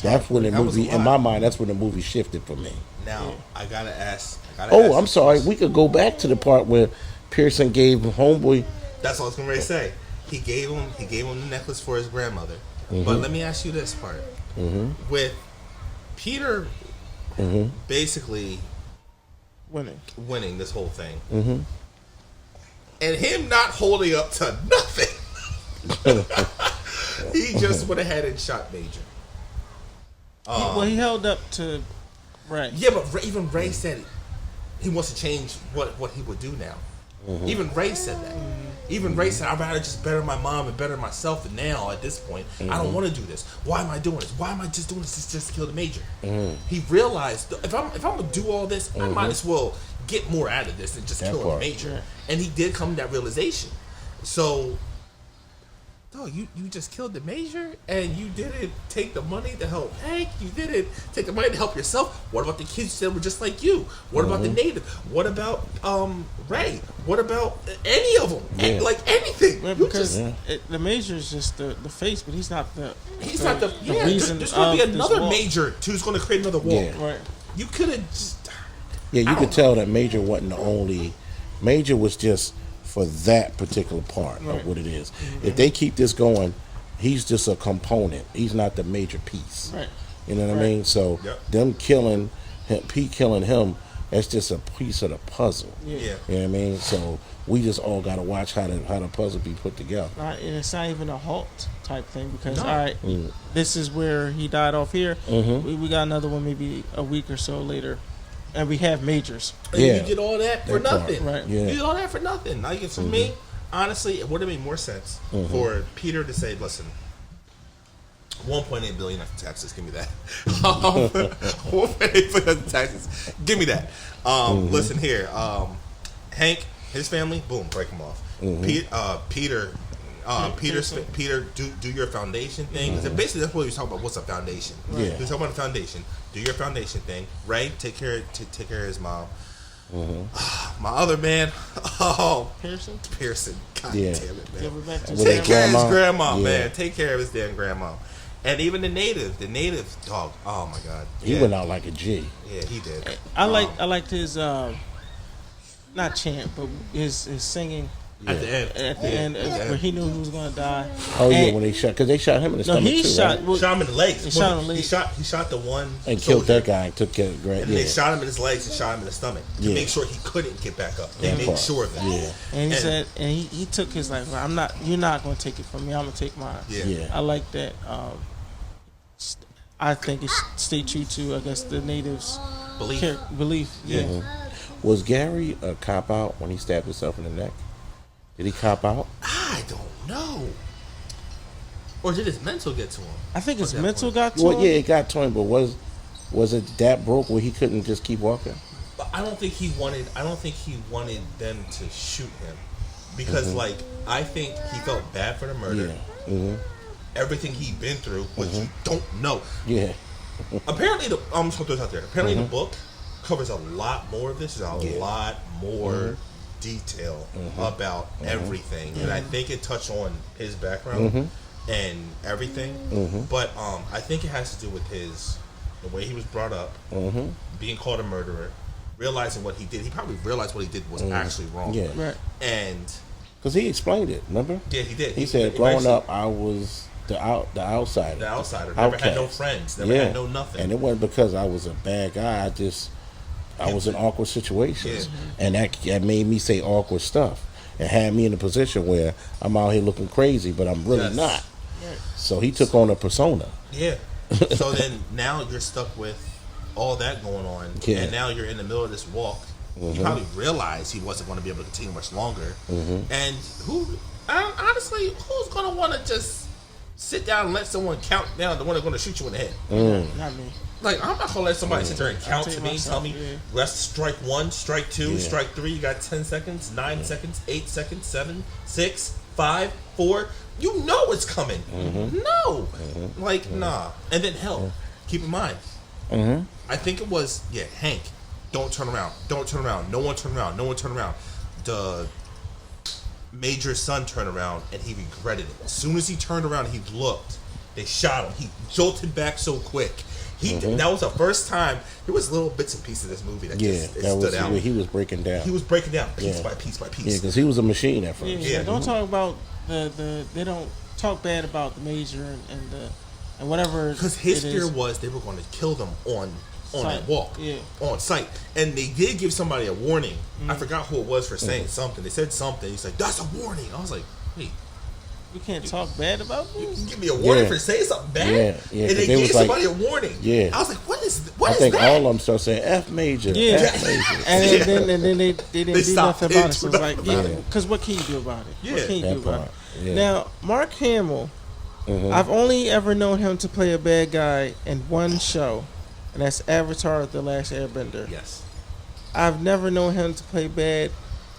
[SPEAKER 2] That's when the
[SPEAKER 3] That was a
[SPEAKER 2] movie, in
[SPEAKER 3] lot.
[SPEAKER 2] my mind, that's when the movie shifted for me.
[SPEAKER 3] Now, I gotta ask.
[SPEAKER 2] Oh, I'm sorry. We could go back to the part where Pearson gave Homeboy.
[SPEAKER 3] That's what I was going to say. He gave him the necklace for his grandmother. But let me ask you this part. With Peter basically winning this whole thing, and him not holding up to nothing, he just went ahead and shot Major.
[SPEAKER 1] well, he held up to Ray.
[SPEAKER 3] Yeah, but even Ray said, he wants to change what he would do now. Even Ray said that. Even Ray said, I'd rather just better my mom and better myself. And now, at this point, I don't want to do this. Why am I doing this? Why am I just doing this just to kill the Major? He realized, if I'm going to do all this, I might as well get more out of this than just killing the Major. And he did come to that realization. So, you just killed the Major, and you didn't take the money to help Hank. You didn't take the money to help yourself. What about the kids that were just like you? What about the native? What about Ray? What about any of them?
[SPEAKER 2] Yeah.
[SPEAKER 3] Like anything?
[SPEAKER 1] Well, because the Major is just the face, but he's not the.
[SPEAKER 3] He's not the
[SPEAKER 1] reason.
[SPEAKER 3] There's going to be another
[SPEAKER 1] wall.
[SPEAKER 3] Major who's going to create another wall.
[SPEAKER 2] Yeah.
[SPEAKER 1] Right.
[SPEAKER 3] You could have just.
[SPEAKER 2] Yeah, you could tell that Major wasn't the only. Major was just for that particular part of what it is. If they keep this going, he's just a component. He's not the major piece.
[SPEAKER 1] Right.
[SPEAKER 2] You know what I mean? So them killing him, Pete killing him, that's just a piece of the puzzle.
[SPEAKER 3] Yeah.
[SPEAKER 2] You know what I mean? So we just all got to watch how the puzzle be put together.
[SPEAKER 1] And it's not even a halt type thing because this is where he died off here. We got another one maybe a week or so later. And we have Majors.
[SPEAKER 3] And you did all that for nothing.
[SPEAKER 1] Right.
[SPEAKER 3] You did all that for nothing. Like, for me, honestly, it would have made more sense for Peter to say, listen, 1.8 billion after taxes, give me that. 1.8 billion after taxes, give me that. Listen here, Hank, his family, boom, break them off. Peter, do your foundation thing. Basically, that's what he was talking about. What's a foundation?
[SPEAKER 2] Yeah.
[SPEAKER 3] He was talking about a foundation. Do your foundation thing. Ray, take care of his mom. My other man, Pearson. God damn it, man. Take care of his grandma, man. Take care of his damn grandma. And even the native dog. Oh my God,
[SPEAKER 2] he went out like a G.
[SPEAKER 3] Yeah, he did.
[SPEAKER 1] I liked his not chant, but his singing.
[SPEAKER 3] At the end,
[SPEAKER 1] where he knew he was going to die.
[SPEAKER 2] Oh yeah, when they shot, because they shot him in the stomach too.
[SPEAKER 3] Shot him in the legs.
[SPEAKER 1] He shot him in the legs.
[SPEAKER 3] He shot the one
[SPEAKER 2] and killed that guy and took care of Grant.
[SPEAKER 3] And they shot him in his legs and shot him in the stomach to make sure he couldn't get back up. They made sure of that.
[SPEAKER 2] Yeah.
[SPEAKER 1] And he said, and he took his life. You're not going to take it from me. I'm going to take mine.
[SPEAKER 3] Yeah.
[SPEAKER 1] I like that. I think it should stay true to, I guess, the natives' belief. Yeah.
[SPEAKER 2] Was Gary a cop out when he stabbed himself in the neck? Did he cop out?
[SPEAKER 3] I don't know. Or did his mental get to him?
[SPEAKER 1] I think his mental got to him.
[SPEAKER 2] Well, yeah, it got to him, but was it that broke where he couldn't just keep walking?
[SPEAKER 3] But I don't think he wanted them to shoot him because, like, I think he felt bad for the murder.
[SPEAKER 2] Yeah.
[SPEAKER 3] Everything he'd been through, which you don't know.
[SPEAKER 2] Yeah.
[SPEAKER 3] Apparently, I'm just gonna throw this out there. Apparently, the book covers a lot more of this. There's a lot more detail about everything, and I think it touched on his background and everything. But I think it has to do with the way he was brought up, being called a murderer, realizing what he did. He probably realized what he did was actually wrong.
[SPEAKER 2] Yeah,
[SPEAKER 1] right.
[SPEAKER 3] And
[SPEAKER 2] because he explained it, remember?
[SPEAKER 3] Yeah, he did.
[SPEAKER 2] He said, growing up, I was the outsider.
[SPEAKER 3] The outsider. Never had no friends. Never had no nothing.
[SPEAKER 2] And it wasn't because I was a bad guy. I was in awkward situations, and that made me say awkward stuff. It had me in a position where I'm out here looking crazy, but I'm really not. So he took on a persona.
[SPEAKER 3] Yeah. So then now you're stuck with all that going on, and now you're in the middle of this walk. He probably realized he wasn't going to be able to continue much longer. And honestly, who's going to want to just sit down and let someone count down the one that's going to shoot you in the head?
[SPEAKER 1] Not me.
[SPEAKER 3] Like, I'm not gonna let somebody sit there and count to me, tell me, let's strike 1, strike 2, strike 3, you got 10 seconds, 9 seconds, 8 seconds, 7, 6, 5, 4. You know it's coming. No. Like, nah. And then, hell, keep in mind, I think it was, Hank, don't turn around. Don't turn around. No one turn around. No one turn around. The Major's son turned around, and he regretted it. As soon as he turned around and he looked, they shot him. He jolted back so quick. That was the first time. There was little bits and pieces of this movie that stood out.
[SPEAKER 2] He was breaking down.
[SPEAKER 3] He was breaking down piece by piece by piece.
[SPEAKER 2] Yeah, because he was a machine at first.
[SPEAKER 1] Yeah. Don't talk about they don't talk bad about the Major and whatever.
[SPEAKER 3] Because his fear was they were going to kill them on that walk, on site, and they did give somebody a warning. I forgot who it was for saying something. They said something. He's like, "That's a warning." I was like, "Wait."
[SPEAKER 1] You can't talk bad about me?
[SPEAKER 3] You can give me a warning for saying something bad?
[SPEAKER 2] Yeah.
[SPEAKER 3] And they gave somebody a warning.
[SPEAKER 2] Yeah.
[SPEAKER 3] I was like, what
[SPEAKER 2] I think all of them start saying F major.
[SPEAKER 1] Yeah,
[SPEAKER 2] F major.
[SPEAKER 1] and then they didn't do
[SPEAKER 3] stopped
[SPEAKER 1] nothing about it. So it's like,
[SPEAKER 3] talking about
[SPEAKER 1] because what can you do about it?
[SPEAKER 3] Yeah.
[SPEAKER 1] What can you
[SPEAKER 2] That
[SPEAKER 1] do about
[SPEAKER 2] part,
[SPEAKER 1] it?
[SPEAKER 2] yeah.
[SPEAKER 1] Now, Mark Hamill, I've only ever known him to play a bad guy in one show, and that's Avatar: The Last Airbender.
[SPEAKER 3] Yes.
[SPEAKER 1] I've never known him to play bad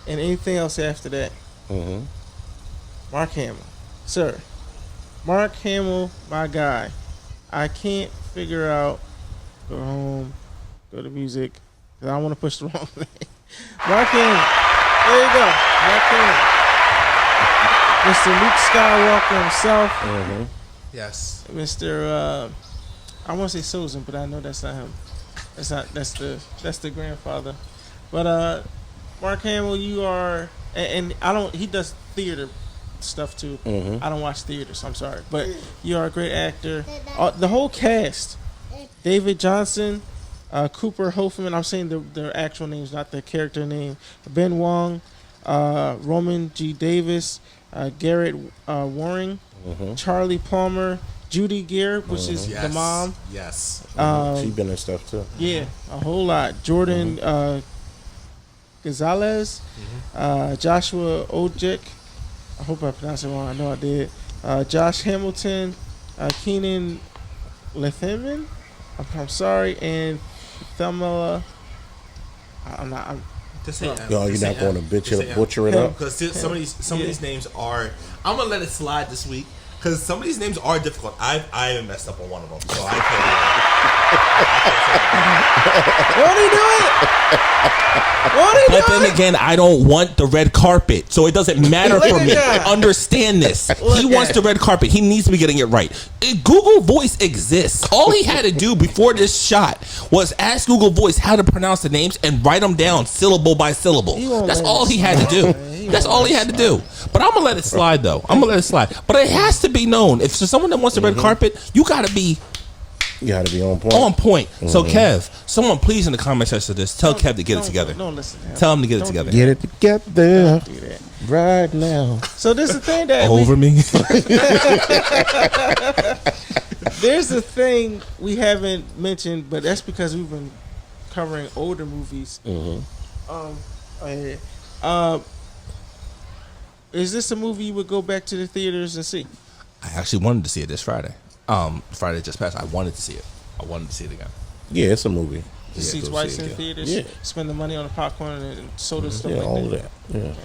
[SPEAKER 1] in anything else after that.
[SPEAKER 2] Mm-hmm.
[SPEAKER 1] Mark Hamill, sir. Mark Hamill, my guy. I can't figure out. Go home. Go to music. 'Cause I don't want to push the wrong thing. Mark Hamill. There you go. Mark Hamill. Mr. Luke Skywalker himself.
[SPEAKER 2] Mm-hmm.
[SPEAKER 3] Yes.
[SPEAKER 1] Mr. I want to say Sozin, but I know that's not him. That's the grandfather. But Mark Hamill, you are, and I don't. He does theater stuff too.
[SPEAKER 2] Mm-hmm.
[SPEAKER 1] I don't watch theater, so I'm sorry. But you are a great actor. The whole cast: David Johnson, Cooper Hoffman. I'm saying their actual names, not their character name. Ben Wong, Roman G. Davis, Garrett Waring, Charlie Palmer, Judy Gear, which is the mom.
[SPEAKER 3] Yes.
[SPEAKER 2] She been in stuff too.
[SPEAKER 1] Yeah, a whole lot. Jordan Gonzalez, Joshua Ojek. I hope I pronounced it wrong. I know I did. Josh Hamilton, Keenan Lethaman. I'm sorry, and Thelma. I'm not.
[SPEAKER 3] This ain't
[SPEAKER 2] Yo, you're not going to butcher it up?
[SPEAKER 3] Because some of these names are. I'm gonna let it slide this week because some of these names are difficult. I even messed up on one of them, so I can't.
[SPEAKER 1] Won't he do it? Won't he do
[SPEAKER 4] But then again, I don't want the red carpet, so it doesn't matter
[SPEAKER 1] Look
[SPEAKER 4] for
[SPEAKER 1] at
[SPEAKER 4] me.
[SPEAKER 1] that.
[SPEAKER 4] Understand this.
[SPEAKER 1] Look
[SPEAKER 4] He wants
[SPEAKER 1] at
[SPEAKER 4] the red carpet. He needs to be getting it right. Google Voice exists. All he had to do before this shot was ask Google Voice how to pronounce the names and write them down syllable by syllable.
[SPEAKER 1] He won't
[SPEAKER 4] That's
[SPEAKER 1] let
[SPEAKER 4] all
[SPEAKER 1] it
[SPEAKER 4] he had to
[SPEAKER 1] slide,
[SPEAKER 4] do.
[SPEAKER 1] man. He
[SPEAKER 4] That's
[SPEAKER 1] won't
[SPEAKER 4] all
[SPEAKER 1] let
[SPEAKER 4] he
[SPEAKER 1] it
[SPEAKER 4] had to do. But I'm gonna let it slide, though. I'm gonna let it slide. But it has to be known. If there's someone that wants the red carpet, you got to be
[SPEAKER 2] You got to be on point.
[SPEAKER 4] on point. So, Kev, someone please in the comment section of this, tell Kev to get it together.
[SPEAKER 1] Don't listen to him.
[SPEAKER 4] Tell him to get it
[SPEAKER 1] Don't
[SPEAKER 4] together.
[SPEAKER 2] Get it together
[SPEAKER 1] do that.
[SPEAKER 2] right now.
[SPEAKER 1] So this is the thing that
[SPEAKER 4] Over me.
[SPEAKER 1] there's a thing we haven't mentioned, but that's because we've been covering older movies. Is this a movie you would go back to the theaters and see?
[SPEAKER 4] I actually wanted to see it this Friday. Friday just passed. I wanted to see it. I wanted to see it again.
[SPEAKER 2] Yeah, it's a movie.
[SPEAKER 1] To see
[SPEAKER 2] go
[SPEAKER 1] twice
[SPEAKER 2] it
[SPEAKER 1] in
[SPEAKER 2] again.
[SPEAKER 1] theaters,
[SPEAKER 2] Yeah,
[SPEAKER 1] spend the money on the popcorn and soda stuff
[SPEAKER 2] yeah,
[SPEAKER 1] like
[SPEAKER 2] all
[SPEAKER 1] that.
[SPEAKER 2] of that.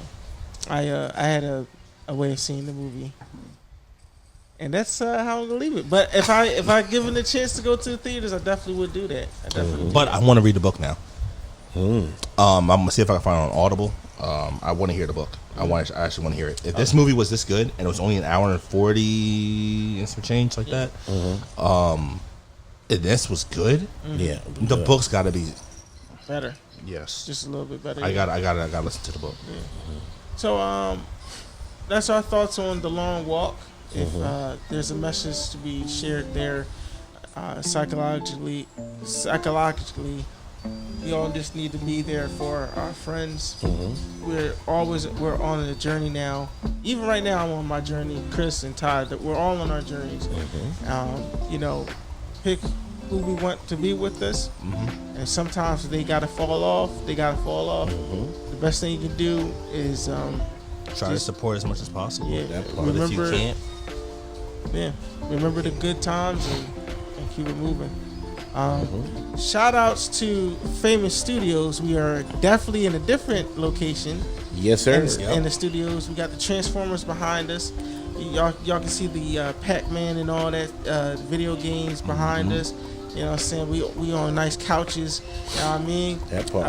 [SPEAKER 2] Yeah.
[SPEAKER 1] I had a way of seeing the movie, and that's how I'm gonna leave it. But if I given the chance to go to the theaters, I definitely would do that. I definitely would.
[SPEAKER 4] But I want to read the book now. I'm gonna see if I can find it on Audible. I want to hear the book. I actually want to hear it. If this movie was this good and it was only an hour and 40 and some change like that, if this was good,
[SPEAKER 2] Yeah.
[SPEAKER 4] the book's got to be
[SPEAKER 1] better,
[SPEAKER 4] yes.
[SPEAKER 1] just a little bit better.
[SPEAKER 4] I gotta listen to the book.
[SPEAKER 1] So that's our thoughts on The Long Walk. If there's a message to be shared there, psychologically, we all just need to be there for our friends. We're on a journey now. Even right now, I'm on my journey. Chris and Todd, that we're all on our journeys. Pick who we want to be with us, and sometimes they gotta fall off. The best thing you can do is
[SPEAKER 4] Try to support as much as possible.
[SPEAKER 1] Yeah,
[SPEAKER 4] But if you
[SPEAKER 1] remember-
[SPEAKER 4] can't,
[SPEAKER 1] remember the good times and keep it moving. Shout outs to Famous Studios. We are definitely in a different location.
[SPEAKER 2] Yes, sir.
[SPEAKER 1] In the studios, we got the Transformers behind us. Y'all can see the Pac-Man and all that video games behind us. You know what I'm saying? We on nice couches. You know what I mean?
[SPEAKER 2] That part.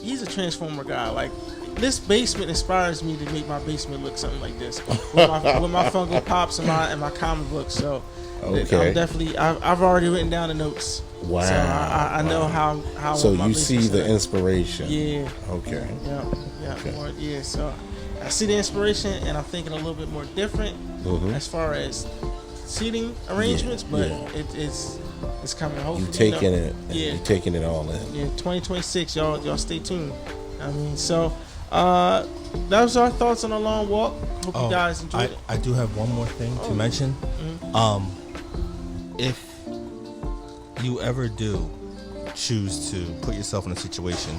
[SPEAKER 1] He's a Transformer guy. Like, this basement inspires me to make my basement look something like this with my Funko Pops and my comic books. So
[SPEAKER 2] Okay.
[SPEAKER 1] I'm definitely I've already written down the notes.
[SPEAKER 2] Wow.
[SPEAKER 1] So I know how.
[SPEAKER 2] So
[SPEAKER 1] my
[SPEAKER 2] you see
[SPEAKER 1] basement
[SPEAKER 2] the
[SPEAKER 1] set up.
[SPEAKER 2] inspiration.
[SPEAKER 1] Yeah.
[SPEAKER 2] Okay.
[SPEAKER 1] Yeah.
[SPEAKER 2] Okay.
[SPEAKER 1] More, yeah. So I see the inspiration, and I'm thinking a little bit more different as far as seating arrangements, but it's coming. Hopefully,
[SPEAKER 2] You taking it.
[SPEAKER 1] Yeah.
[SPEAKER 2] You taking it all in.
[SPEAKER 1] Yeah, 2026, y'all stay tuned. I mean, so that was our thoughts on a long walk. Hope you guys enjoyed it.
[SPEAKER 4] I do have one more thing to mention. If you ever do choose to put yourself in a situation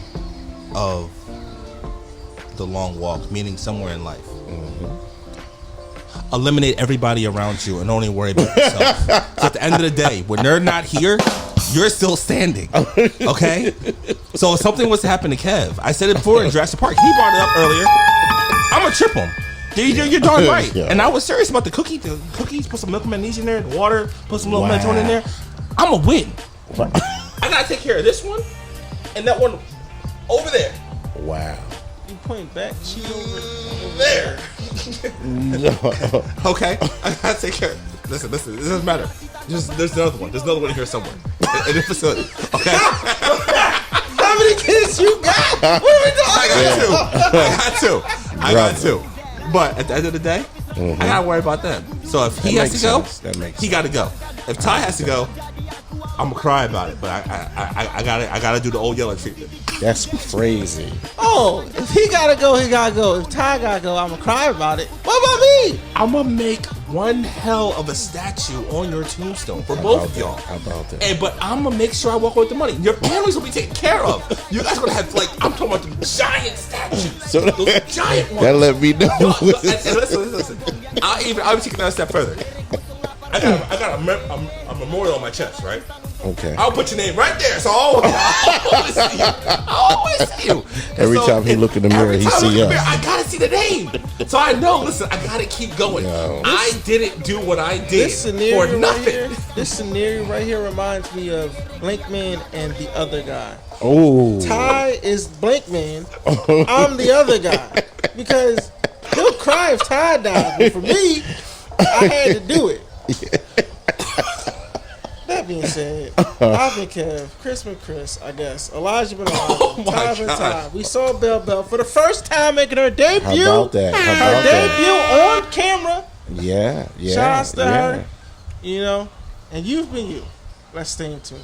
[SPEAKER 4] of the long walk, meaning somewhere in life, eliminate everybody around you and only worry about yourself. So at the end of the day, when they're not here, you're still standing. Okay? So if something was to happen to Kev, I said it before in Jurassic Park, he brought it up earlier, I'm gonna trip him. You're darn right.
[SPEAKER 2] Yeah.
[SPEAKER 4] And I was serious about the cookies, put some milk and magnesium in there, and water, put some little melatonin in there. I'm gonna win. I gotta take care of this one and that one over there.
[SPEAKER 2] Wow.
[SPEAKER 1] You point back, she's over
[SPEAKER 4] There.
[SPEAKER 2] No.
[SPEAKER 4] Okay? I gotta take care. Listen, it doesn't matter. There's another one. There's another one here somewhere. In the facility. Okay?
[SPEAKER 1] How many kids you got? What are we doing?
[SPEAKER 4] I got two. But at the end of the day, I gotta worry about them. So if he has to go, he gotta go. If Ty has to go, I'm gonna cry about it. But I gotta do the old yellow treatment.
[SPEAKER 2] That's crazy.
[SPEAKER 1] Oh, if he gotta go, he gotta go. If Ty gotta go, I'm gonna cry about it. What about me?
[SPEAKER 4] I'm gonna make one hell of a statue on your tombstone for both of y'all.
[SPEAKER 2] How about that?
[SPEAKER 4] Hey, but I'm gonna make sure I walk away with the money. Your families will be taken care of. You guys gonna have I'm talking about the giant statues.
[SPEAKER 2] So
[SPEAKER 4] those giant ones.
[SPEAKER 2] that let me know.
[SPEAKER 4] And listen. I'll take it another step further. I got a memorial on my chest, right?
[SPEAKER 2] Okay.
[SPEAKER 4] I'll put your name right there, so I'll always see you. I'll always see you. And
[SPEAKER 2] Every time he look in the mirror, he see us.
[SPEAKER 4] I gotta see the name, so I know. Listen, I gotta keep going.
[SPEAKER 2] Yo.
[SPEAKER 4] I didn't do what I did
[SPEAKER 1] This scenario
[SPEAKER 4] for nothing.
[SPEAKER 1] right here, this scenario right here reminds me of Blankman and the other guy.
[SPEAKER 2] Oh.
[SPEAKER 1] Ty is Blankman. I'm the other guy because he'll cry if Ty dies, but for me, I had to do it. That being said, I've been Kev, Chris McChris, I guess, Elijah been Elijah, Ty been Ty. We saw Bell Bell for the first time making her debut.
[SPEAKER 2] How about that? How
[SPEAKER 1] Her
[SPEAKER 2] about that?
[SPEAKER 1] debut on camera.
[SPEAKER 2] Yeah.
[SPEAKER 1] Shout out to her. You know, and you've been you. Let's stay in tune.